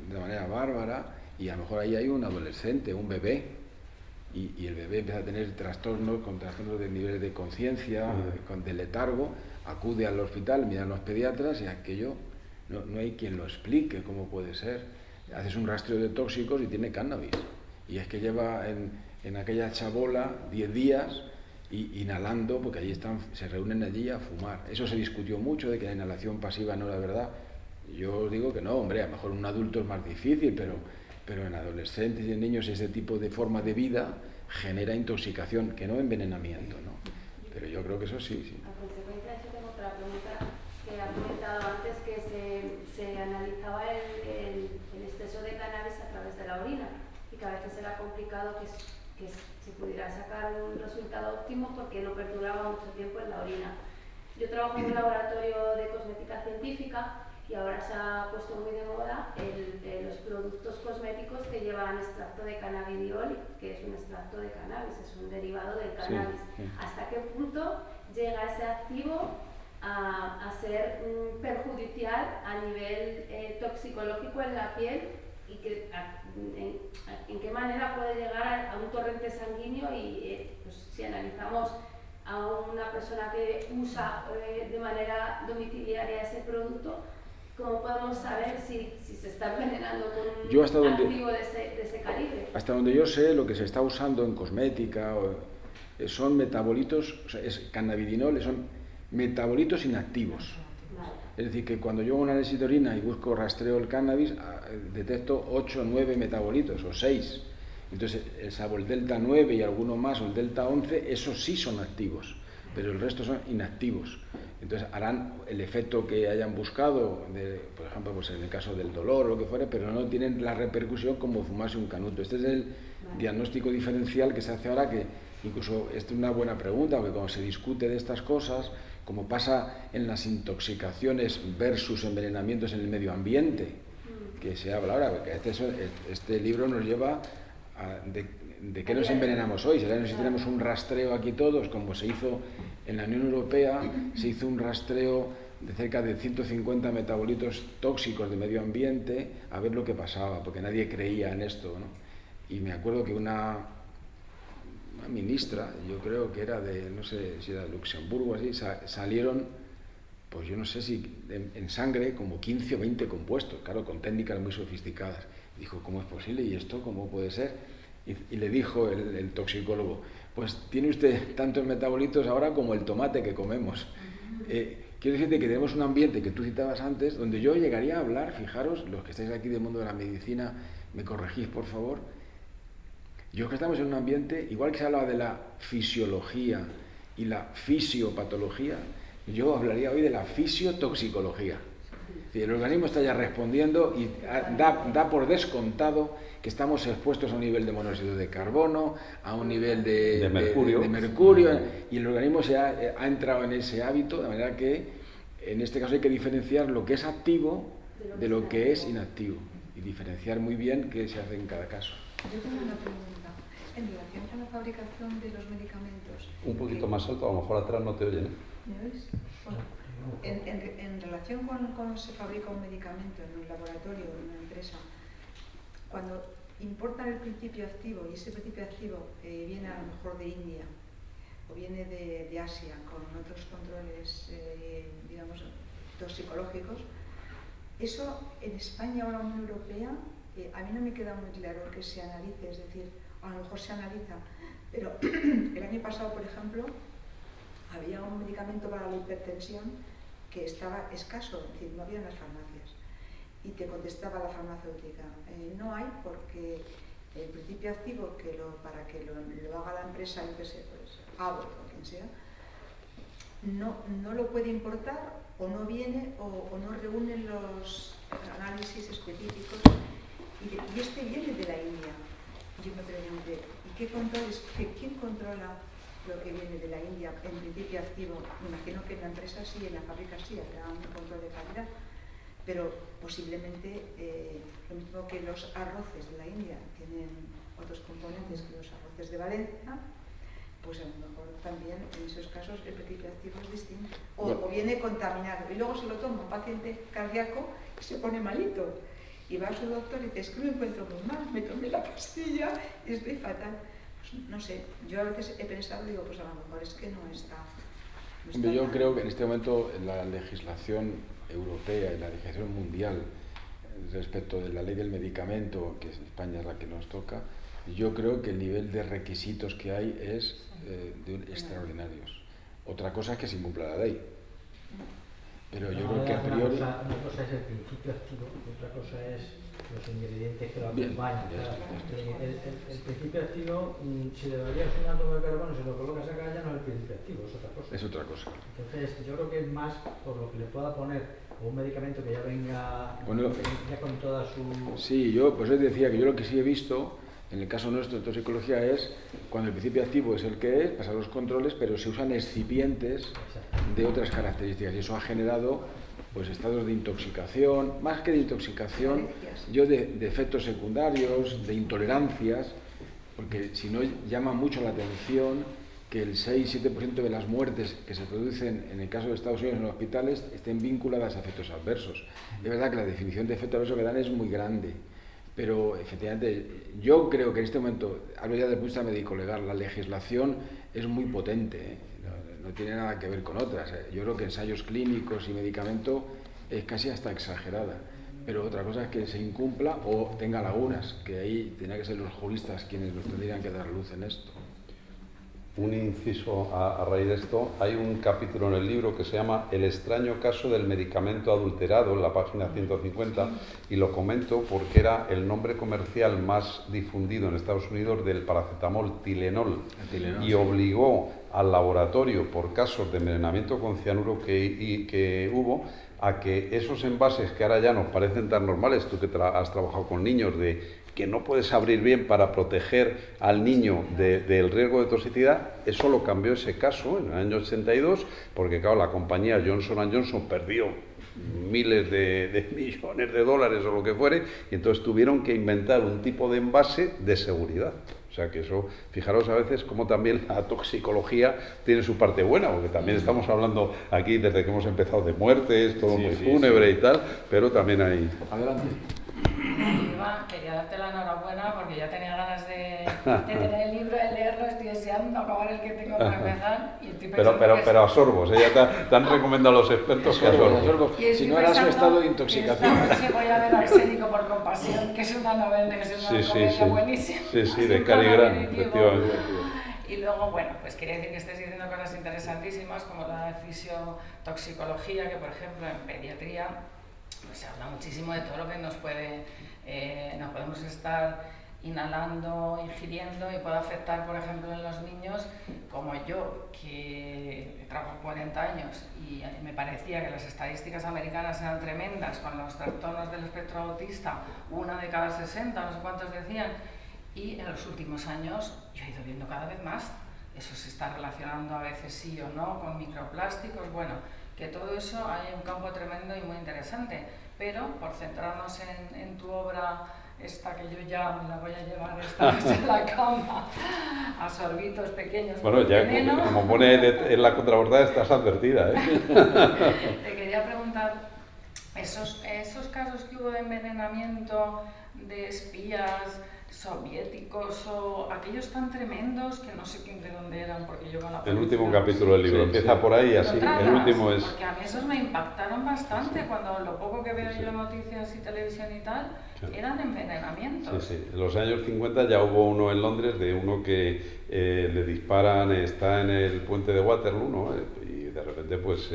de manera bárbara, y a lo mejor ahí hay un adolescente, un bebé, y el bebé empieza a tener trastornos de niveles de conciencia, de letargo, acude al hospital, miran los pediatras y aquello no hay quien lo explique cómo puede ser. Haces un rastreo de tóxicos y tiene cannabis, y es que lleva en aquella chabola 10 días inhalando, porque allí se reúnen allí a fumar. Eso se discutió mucho, de que la inhalación pasiva no era verdad. Yo os digo que no, hombre, a lo mejor un adulto es más difícil, pero en adolescentes y en niños ese tipo de forma de vida genera intoxicación, que no envenenamiento, ¿no? Pero yo creo que eso sí. A consecuencia de eso tengo otra pregunta que ha comentado antes, que se analizaba el exceso de cannabis a través de la orina, y que a veces era complicado que se pudiera sacar un resultado óptimo porque no perduraba mucho tiempo en la orina. Yo trabajo en un laboratorio de cosmética científica y ahora se ha puesto muy de moda los productos cosméticos que llevan extracto de cannabidiol, que es un extracto de cannabis, es un derivado del cannabis. Sí. ¿Hasta qué punto llega ese activo a ser perjudicial a nivel toxicológico en la piel, y en qué manera puede llegar a un torrente sanguíneo? Y pues, si analizamos a una persona que usa de manera domiciliaria ese producto, ¿cómo podemos saber si se está envenenando con un activo de ese calibre? Hasta donde yo sé, lo que se está usando en cosmética son metabolitos, o sea, es cannabidinol, son metabolitos inactivos. Vale. Es decir, que cuando yo hago un análisis de orina y rastreo el cannabis, detecto 8 o 9 metabolitos, o 6. Entonces, salvo el delta 9 y alguno más, o el delta 11, esos sí son activos, pero el resto son inactivos. Entonces, harán el efecto que hayan buscado, por ejemplo, pues en el caso del dolor o lo que fuera, pero no tienen la repercusión como fumarse un canuto. Este es el diagnóstico diferencial que se hace ahora, que incluso esta es una buena pregunta, porque cuando se discute de estas cosas, como pasa en las intoxicaciones versus envenenamientos en el medio ambiente, que se habla ahora, porque este libro nos lleva de qué nos envenenamos hoy. Si tenemos un rastreo aquí todos, como se hizo en la Unión Europea, se hizo un rastreo de cerca de 150 metabolitos tóxicos de medio ambiente, a ver lo que pasaba, porque nadie creía en esto, ¿no? Y me acuerdo que una ministra, yo creo que era no sé si era de Luxemburgo o así, salieron, pues yo no sé si en sangre, como 15 o 20 compuestos, claro, con técnicas muy sofisticadas. Dijo, ¿cómo es posible? ¿Y esto cómo puede ser? Y le dijo el toxicólogo, pues tiene usted tantos metabolitos ahora como el tomate que comemos. Quiero decirte que tenemos un ambiente que tú citabas antes, donde yo llegaría a hablar, fijaros, los que estáis aquí del mundo de la medicina, me corregís por favor. Yo creo que estamos en un ambiente, igual que se habla de la fisiología y la fisiopatología, yo hablaría hoy de la fisiotoxicología. El organismo está ya respondiendo y da por descontado que estamos expuestos a un nivel de monóxido de carbono, a un nivel de mercurio, y el organismo ha entrado en ese hábito, de manera que en este caso hay que diferenciar lo que es activo de lo que es inactivo, y diferenciar muy bien qué se hace en cada caso. Yo tengo una pregunta. En relación con la fabricación de los medicamentos... Un poquito más alto, a lo mejor atrás no te oyen. ¿Me oís? Bueno, en relación con cómo se fabrica un medicamento en un laboratorio o en una empresa, cuando importan el principio activo, y ese principio activo viene a lo mejor de India o viene de Asia con otros controles, digamos, toxicológicos, eso en España o en la Unión Europea, a mí no me queda muy claro que se analice, es decir, a lo mejor se analiza, pero el año pasado, por ejemplo, había un medicamento para la hipertensión que estaba escaso, es decir, no había en las farmacias. Y te contestaba la farmacéutica, no hay, porque el principio activo para que lo haga la empresa, yo qué sé, pues Abbott o quien sea, no lo puede importar, o no viene, o no reúnen los análisis específicos, y este viene de la India. Yo me pregunté, ¿y qué controles? ¿Quién controla creo que viene de la India, en principio activo. Me imagino que en la empresa sí, en la fábrica sí, habrá un control de calidad, pero posiblemente lo mismo que los arroces de la India tienen otros componentes que los arroces de Valencia, pues a lo mejor también en esos casos el principio activo es distinto. O viene contaminado y luego se lo toma un paciente cardíaco y se pone malito. Y va a su doctor y dice, es que me encuentro muy mal, me tomé la pastilla y estoy fatal. Pues no sé, yo a veces he pensado, digo, pues a lo mejor es que no está yo creo que en este momento la legislación europea y la legislación mundial respecto de la ley del medicamento, que en España es la que nos toca, yo creo que el nivel de requisitos que hay es extraordinarios. Otra cosa es que se incumpla la ley. Pero yo creo que a priori... Una cosa es el principio activo y otra cosa es los ingredientes que lo acompañan. El principio activo, si le varías un átomo de carbono y se lo colocas acá, ya no es el principio activo, es otra cosa. Es otra cosa. Entonces, yo creo que es más por lo que le pueda poner un medicamento que ya venga ya con toda su... Sí, yo pues decía que yo lo que sí he visto, en el caso nuestro de toxicología, es cuando el principio activo es el que es, pasan los controles, pero se usan excipientes de otras características y eso ha generado pues estados de intoxicación, más que de intoxicación, yo de efectos secundarios, de intolerancias, porque si no llama mucho la atención que el 6-7% de las muertes que se producen en el caso de Estados Unidos en los hospitales estén vinculadas a efectos adversos. Es verdad que la definición de efecto adverso que dan es muy grande, pero efectivamente yo creo que en este momento, hablo ya desde el punto de vista médico legal, la legislación es muy potente, ¿eh? No tiene nada que ver con otras. Yo creo que ensayos clínicos y medicamento es casi hasta exagerada, pero otra cosa es que se incumpla o tenga lagunas, que ahí tendrían que ser los juristas quienes nos tendrían que dar luz en esto. Un inciso a raíz de esto, hay un capítulo en el libro que se llama El extraño caso del medicamento adulterado, en la página 150, y lo comento porque era el nombre comercial más difundido en Estados Unidos del paracetamol, Tylenol, y obligó al laboratorio, por casos de envenenamiento con cianuro que hubo, a que esos envases que ahora ya nos parecen tan normales, tú que has trabajado con niños, de que no puedes abrir bien para proteger al niño del riesgo de toxicidad, eso lo cambió ese caso en el año 82, porque claro, la compañía Johnson & Johnson perdió miles de millones de dólares o lo que fuere, y entonces tuvieron que inventar un tipo de envase de seguridad. O sea que eso, fijaros a veces cómo también la toxicología tiene su parte buena, porque también estamos hablando aquí desde que hemos empezado de muertes, todo muy fúnebre y tal, pero también hay... Adelante. Iván, quería darte la enhorabuena porque ya tenía ganas de tener el libro, de leerlo, estoy deseando acabar el que tengo para empezar. Y estoy pero a sorbos, ya te han recomendado los expertos que a sorbos. Si no era su estado de intoxicación. Sí, voy a ver Arsénico por compasión, que es una novela, que es una comedia buenísima. Sí, de Cary Grant, efectivamente. Y luego, bueno, pues quería decir que estáis diciendo cosas interesantísimas como la fisiotoxicología, que por ejemplo en pediatría pues se habla muchísimo de todo lo que nos podemos estar inhalando, ingiriendo y puede afectar, por ejemplo, en los niños, como yo, que trabajo 40 años y me parecía que las estadísticas americanas eran tremendas con los trastornos del espectro autista, 1 de cada 60, no sé cuántos decían, y en los últimos años yo he ido viendo cada vez más. Eso se está relacionando a veces sí o no con microplásticos, bueno, que todo eso hay un campo tremendo y muy interesante, pero por centrarnos en tu obra, esta que yo ya me la voy a llevar esta vez en la cama, a sorbitos pequeños. Bueno, ya veneno, como pone en la contraportada, estás advertida, ¿eh? Te quería preguntar, esos casos que hubo de envenenamiento de espías soviéticos o aquellos tan tremendos que no sé de dónde eran, porque yo con la el último capítulo del libro empieza por ahí, así, el último es... Porque a mí esos me impactaron bastante cuando lo poco que veo yo en noticias y televisión y tal, eran envenenamientos. Sí, en los años 50 ya hubo uno en Londres de uno que le disparan, está en el puente de Waterloo, ¿no? Y de repente pues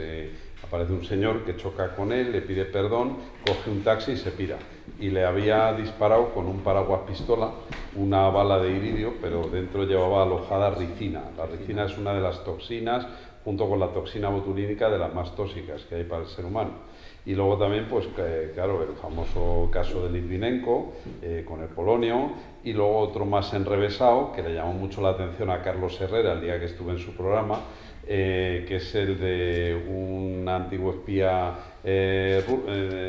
aparece un señor que choca con él, le pide perdón, coge un taxi y se pira. Y le había disparado con un paraguas pistola una bala de iridio, pero dentro llevaba alojada ricina. La ricina es una de las toxinas, junto con la toxina botulínica, de las más tóxicas que hay para el ser humano. Y luego también, pues claro, el famoso caso de Litvinenko con el polonio y luego otro más enrevesado, que le llamó mucho la atención a Carlos Herrera el día que estuve en su programa, que es el de un antiguo espía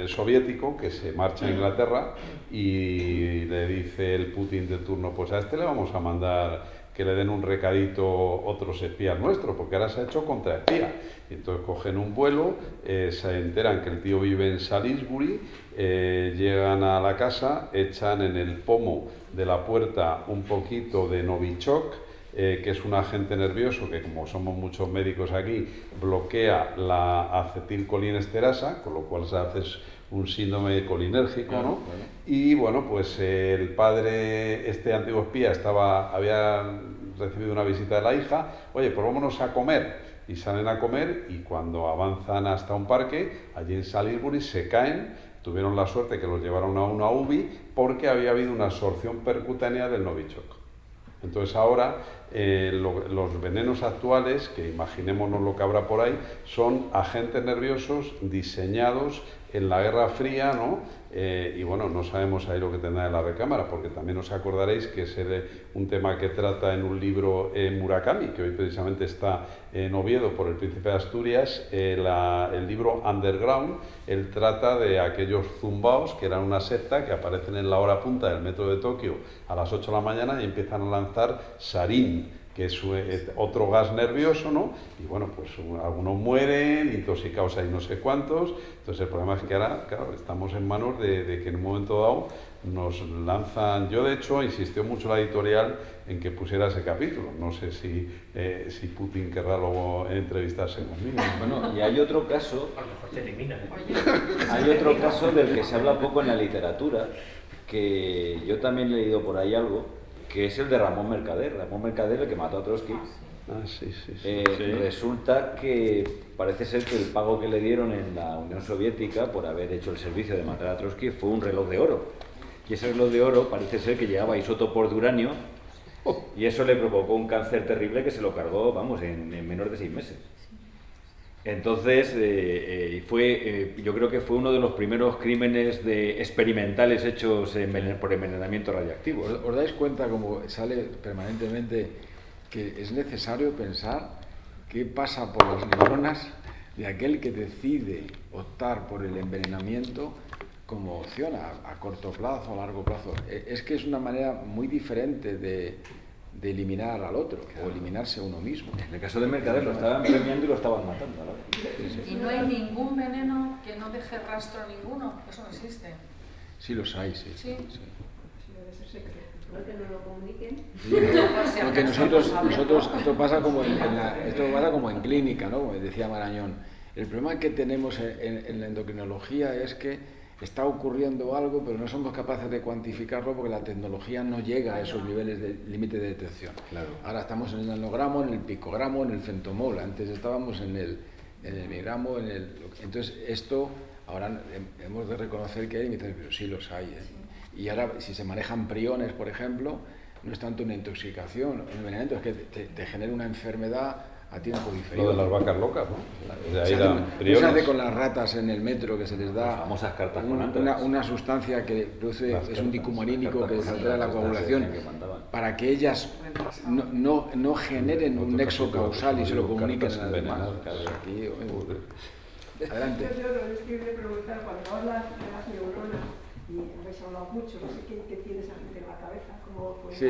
soviético que se marcha a Inglaterra y le dice el Putin de turno, pues a este le vamos a mandar que le den un recadito otros espías nuestros, porque ahora se ha hecho contraespía. Y entonces cogen un vuelo, se enteran que el tío vive en Salisbury, llegan a la casa, echan en el pomo de la puerta un poquito de Novichok, que es un agente nervioso que, como somos muchos médicos aquí, bloquea la acetilcolinesterasa, con lo cual se hace un síndrome colinérgico, ¿no? Bueno. Y bueno, pues el padre, este antiguo espía, había recibido una visita de la hija, oye, pues vámonos a comer. Y salen a comer y cuando avanzan hasta un parque, allí en Salisbury, se caen, tuvieron la suerte que los llevaron a una UBI porque había habido una absorción percutánea del Novichok. Entonces ahora los venenos actuales, que imaginémonos lo que habrá por ahí, son agentes nerviosos diseñados en la Guerra Fría, ¿no? Y bueno, no sabemos ahí lo que tendrá en la recámara, porque también os acordaréis que es un tema que trata en un libro Murakami, que hoy precisamente está en Oviedo por el Príncipe de Asturias, el libro Underground. Él trata de aquellos zumbaos que eran una secta que aparecen en la hora punta del metro de Tokio a las 8 de la mañana y empiezan a lanzar sarín, que es otro gas nervioso, ¿no? Y bueno, pues algunos mueren, intoxicados hay no sé cuántos. Entonces el problema es que ahora, claro, estamos en manos de que en un momento dado nos lanzan. Yo, de hecho, insistió mucho la editorial en que pusiera ese capítulo. No sé si Putin querrá luego entrevistarse conmigo. Bueno, y hay otro caso. A lo mejor te eliminan. Hay otro caso del que se habla poco en la literatura, que yo también he leído por ahí algo, que es el de Ramón Mercader. Ramón Mercader, el que mató a Trotsky. Sí. Resulta que parece ser que el pago que le dieron en la Unión Soviética por haber hecho el servicio de matar a Trotsky fue un reloj de oro. Y ese reloj de oro parece ser que llevaba isótopos de uranio y eso le provocó un cáncer terrible que se lo cargó, vamos, en menos de 6 meses. Entonces, yo creo que fue uno de los primeros crímenes experimentales hechos por envenenamiento radiactivo. ¿Os dais cuenta, como sale permanentemente, que es necesario pensar qué pasa por las neuronas de aquel que decide optar por el envenenamiento como opción a corto plazo, a largo plazo? Es que es una manera muy diferente de eliminar al otro, claro, o eliminarse a uno mismo. En el caso de Mercader lo estaban premiando y lo estaban matando. Y no hay ningún veneno que no deje rastro ninguno, eso no existe. Sí los hay, sí. Sí. No que no lo comuniquen. Sí, porque nosotros esto pasa como en clínica, ¿no? Como decía Marañón. El problema que tenemos en la endocrinología es que está ocurriendo algo, pero no somos capaces de cuantificarlo porque la tecnología no llega a esos niveles de límite de detección. Claro. Ahora estamos en el nanogramo, en el picogramo, en el femtomol. Antes estábamos en el miligramo, entonces esto ahora hemos de reconocer que hay, pero sí los hay, ¿eh? Sí. Y ahora si se manejan priones, por ejemplo, no es tanto una intoxicación, un envenenamiento, es que te genera una enfermedad a tiempo diferente. Lo de las vacas locas, ¿no? De ahí se hace con las ratas en el metro, que se les da las famosas cartas una sustancia que produce, es un dicumarínico que altera la coagulación, para que ellas no generen un nexo causal y se lo comuniquen a las demás. Adelante. Yo les quería preguntar, cuando hablas de las neuronas, y habéis hablado mucho, no sé qué tiene esa gente en la cabeza, cómo sí.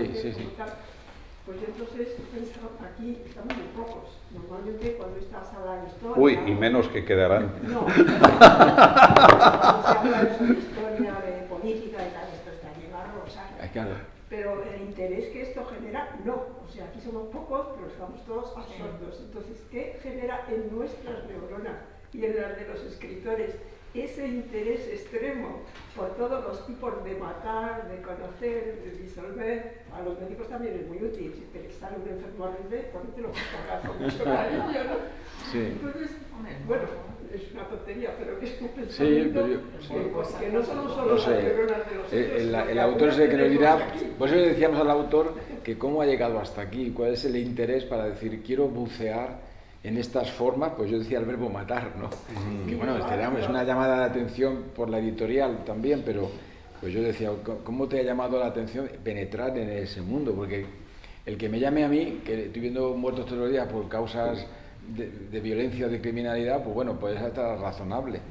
Pues yo entonces he pensado, aquí estamos muy pocos. Normalmente cuando estás a la historia... Uy, y menos que quedarán. No. Cuando se habla de historia, de política y tal, esto está llevado, o sea... Claro. Pero el interés que esto genera, no. O sea, aquí somos pocos, pero estamos todos absortos. Entonces, ¿qué genera en nuestras neuronas y en las de los escritores ese interés extremo por todos los tipos de matar, de conocer, de disolver? A los médicos también es muy útil. Si te sale un enfermo horrible, ponte lo que tocar con mucho cariño, ¿no? Sí. Entonces, bueno, es una tontería, pero que es un pensamiento que no son solo las neuronas de los otros. El autor es el que nos dirá, por eso le decíamos al autor que cómo ha llegado hasta aquí, cuál es el interés para decir quiero bucear en estas formas. Pues yo decía el verbo matar, ¿no? Que bueno, es una llamada de atención por la editorial también, pero Pues yo decía, ¿cómo te ha llamado la atención penetrar en ese mundo? Porque el que me llame a mí, que estoy viendo muertos todos los días por causas de violencia o de criminalidad, pues bueno, puede estar razonable.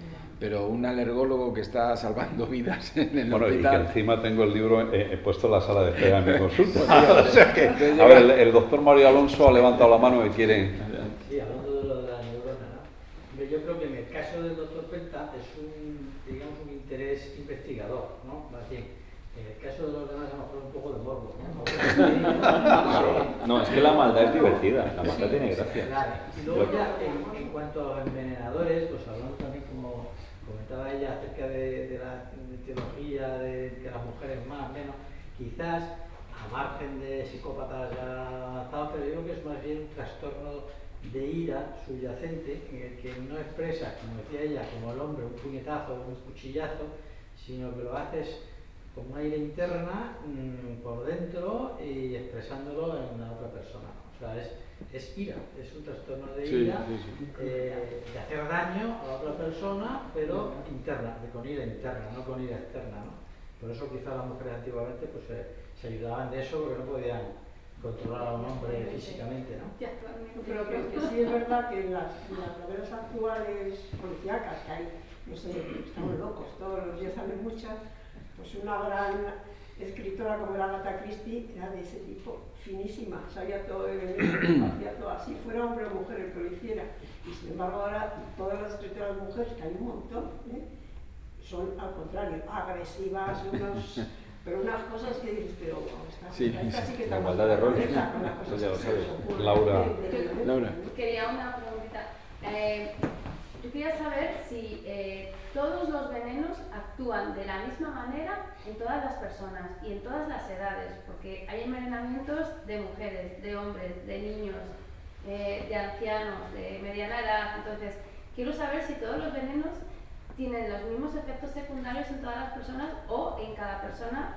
Pero un alergólogo que está salvando vidas en el hospital... Y que encima tengo el libro puesto en la sala de espera en mi consulta. O sea que, a ver, el doctor Mario Alonso ha levantado la mano y quiere... Sí, hablando de lo de la neurona, ¿no? Yo creo que en el caso del doctor Penta es un interés investigador, ¿no? Más bien, en el caso de los demás a lo mejor un poco de morbo, ¿no? No, es que la maldad es divertida, la maldad tiene gracia. Claro. Y luego ya, en cuanto a los envenenadores, pues hablando también como comentaba ella acerca de la teología, de que las mujeres más, menos, quizás a margen de psicópatas ya avanzados, pero yo creo que es más bien un trastorno de ira subyacente en el que no expresa, como decía ella, como el hombre un puñetazo o un cuchillazo, sino que lo haces con una ira interna por dentro y expresándolo en la otra persona. O sea, es ira, es un trastorno de ira, de hacer daño a la otra persona, pero interna, con ira interna, no con ira externa, ¿no? Por eso quizás las mujeres antiguamente pues, se ayudaban de eso porque no podían controlar a un hombre físicamente, ¿no? Pero que sí es verdad que en las novelas actuales policíacas que hay, no sé, estamos locos, todos los días salen muchas, pues una gran escritora como era Agatha Christie era de ese tipo, finísima, sabía todo de veneno, hacía todo así, fuera hombre o mujer el que lo hiciera. Y sin embargo ahora todas las escritoras mujeres, que hay un montón, son al contrario, agresivas, pero unas cosas que dices, pero esta sí que está la igualdad de roles, eso ya lo sabes. Laura. Quería una preguntita. Yo quería saber si todos los venenos actúan de la misma manera en todas las personas y en todas las edades, porque hay envenenamientos de mujeres, de hombres, de niños, de ancianos, de mediana edad. Entonces, quiero saber si todos los venenos tienen los mismos efectos secundarios en todas las personas o en cada persona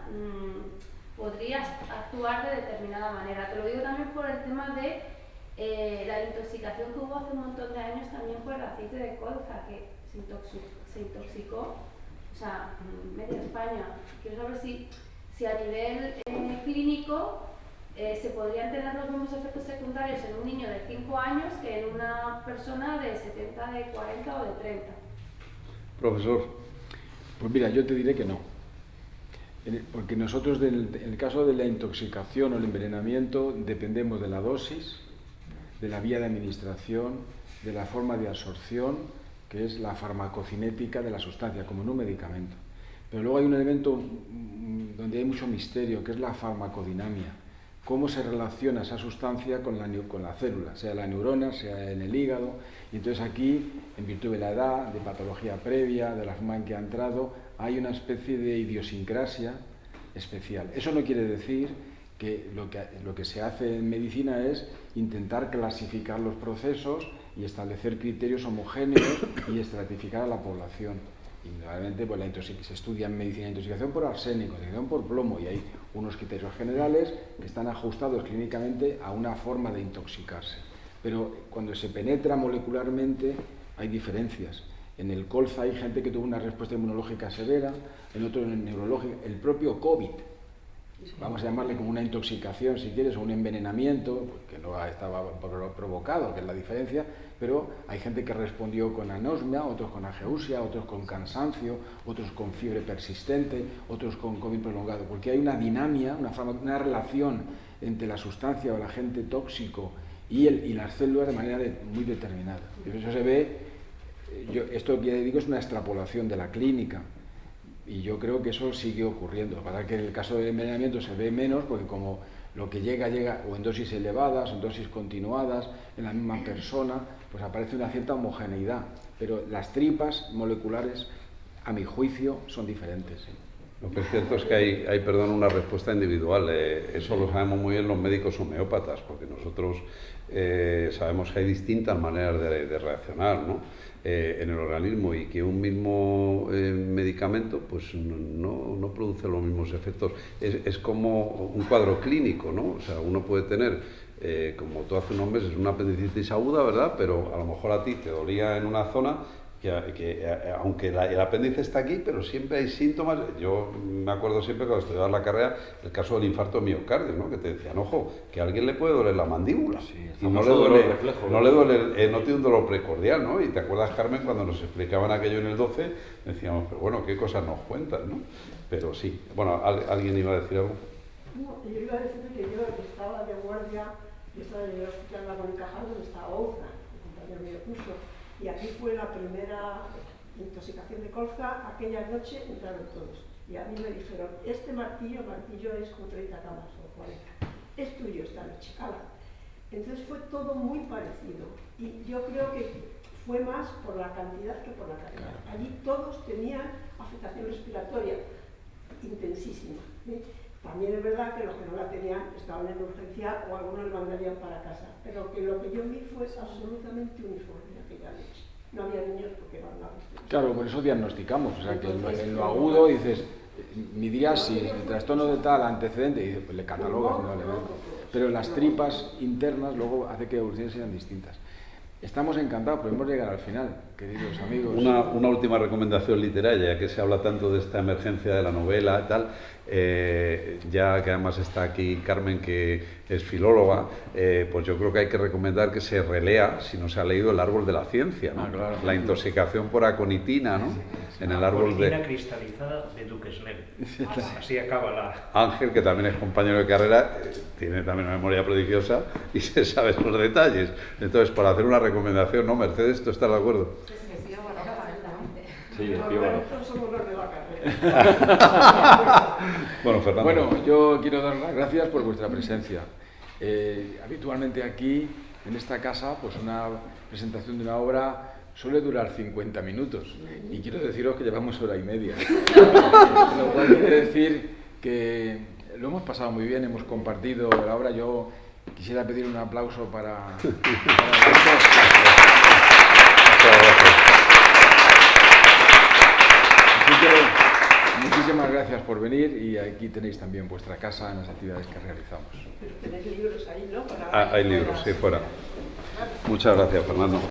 podría actuar de determinada manera. Te lo digo también por el tema de la intoxicación que hubo hace un montón de años también por el aceite de colza, que se intoxicó, o sea, media España. Quiero saber si a nivel clínico se podrían tener los mismos efectos secundarios en un niño de 5 años que en una persona de 70, de 40 o de 30. Profesor. Pues mira, yo te diré que no. Porque nosotros, en el caso de la intoxicación o el envenenamiento, dependemos de la dosis, de la vía de administración, de la forma de absorción, que es la farmacocinética de la sustancia, como en un medicamento. Pero luego hay un elemento donde hay mucho misterio, que es la farmacodinamia. Cómo se relaciona esa sustancia con la célula, sea la neurona, sea en el hígado. Y entonces aquí, en virtud de la edad, de patología previa, de la forma en que ha entrado, hay una especie de idiosincrasia especial. Eso no quiere decir que lo que se hace en medicina es intentar clasificar los procesos y establecer criterios homogéneos y estratificar a la población. Indudablemente pues se estudia en medicina intoxicación por arsénico, intoxicación por plomo, y hay unos criterios generales que están ajustados clínicamente a una forma de intoxicarse. Pero cuando se penetra molecularmente hay diferencias. En el colza hay gente que tuvo una respuesta inmunológica severa, en otro neurológica. El propio COVID, vamos a llamarle como una intoxicación si quieres, o un envenenamiento, que no estaba provocado, que es la diferencia, pero hay gente que respondió con anosmia, otros con ageusia, otros con cansancio, otros con fiebre persistente, otros con COVID prolongado, porque hay una dinámica, una relación entre la sustancia o el agente tóxico y las células de manera muy determinada. Y eso se ve, esto que digo es una extrapolación de la clínica, y yo creo que eso sigue ocurriendo. Para que en el caso del envenenamiento se ve menos, porque como lo que llega o en dosis elevadas, o en dosis continuadas, en la misma persona, pues aparece una cierta homogeneidad. Pero las tripas moleculares, a mi juicio, son diferentes. Lo que es cierto es que hay una respuesta individual. Eso lo sabemos muy bien los médicos homeópatas, porque nosotros sabemos que hay distintas maneras de reaccionar, ¿no? En el organismo, y que un mismo medicamento pues no produce los mismos efectos. Es como un cuadro clínico, ¿no? O sea, uno puede tener, como tú hace unos meses, una apendicitis aguda, ¿verdad? Pero a lo mejor a ti te dolía en una zona aunque el apéndice está aquí, pero siempre hay síntomas. Yo me acuerdo siempre cuando estudiaba la carrera el caso del infarto de miocardio, ¿no? Que te decían, ojo, que a alguien le puede doler la mandíbula, y no le duele, no tiene un dolor precordial, ¿no? Y te acuerdas, Carmen, cuando nos explicaban aquello en el 12, decíamos, pero bueno, qué cosas nos cuentan, ¿no? Pero sí, bueno, ¿alguien iba a decir algo? No, yo iba a decir que yo estaba de guardia, yo estaba en el hospital La Boncaja, donde estaba Ouza, el compañero mío curso, y aquí fue la primera intoxicación de colza. Aquella noche entraron todos y a mí me dijeron, este martillo es como 30 camas o 40, es tuyo esta noche, ala. Entonces fue todo muy parecido y yo creo que fue más por la cantidad que por la calidad. Allí todos tenían afectación respiratoria intensísima, ¿eh? También es verdad que los que no la tenían estaban en urgencia o algunos les mandarían para casa, pero que lo que yo vi fue absolutamente uniforme aquella noche. No había niños porque eran la restricción. Claro, por eso diagnosticamos, o sea, que en lo agudo dices, midriasis, el trastorno de tal, antecedente, y pues le catalogas, no le ves. Pero las tripas internas luego hace que las evoluciones sean distintas. Estamos encantados, podemos llegar al final, queridos amigos. Una última recomendación literaria, ya que se habla tanto de esta emergencia de la novela y tal, ya que además está aquí Carmen, que es filóloga, pues yo creo que hay que recomendar que se relea, si no se ha leído, El árbol de la ciencia, ¿no? Claro. La intoxicación por aconitina, ¿no? En el árbol de... cristalizada de Duquesnel. Así acaba la... Ángel, que también es compañero de carrera, tiene también una memoria prodigiosa y se sabe los detalles. Entonces, para hacer una recomendación, ¿no, Mercedes? ¿Tú estás de acuerdo? Sí, Nosotros somos los de la carrera. Bueno, Fernando. Bueno, yo quiero dar las gracias por vuestra presencia. Habitualmente aquí, en esta casa, pues una presentación de una obra suele durar 50 minutos y quiero deciros que llevamos hora y media. Lo cual quiere decir que lo hemos pasado muy bien, hemos compartido la obra. Yo quisiera pedir un aplauso para Muchas gracias. Así que muchísimas gracias por venir y aquí tenéis también vuestra casa en las actividades que realizamos. Pero tenéis libros ahí, ¿no? Hay libros, sí, fuera. Muchas gracias, Fernando.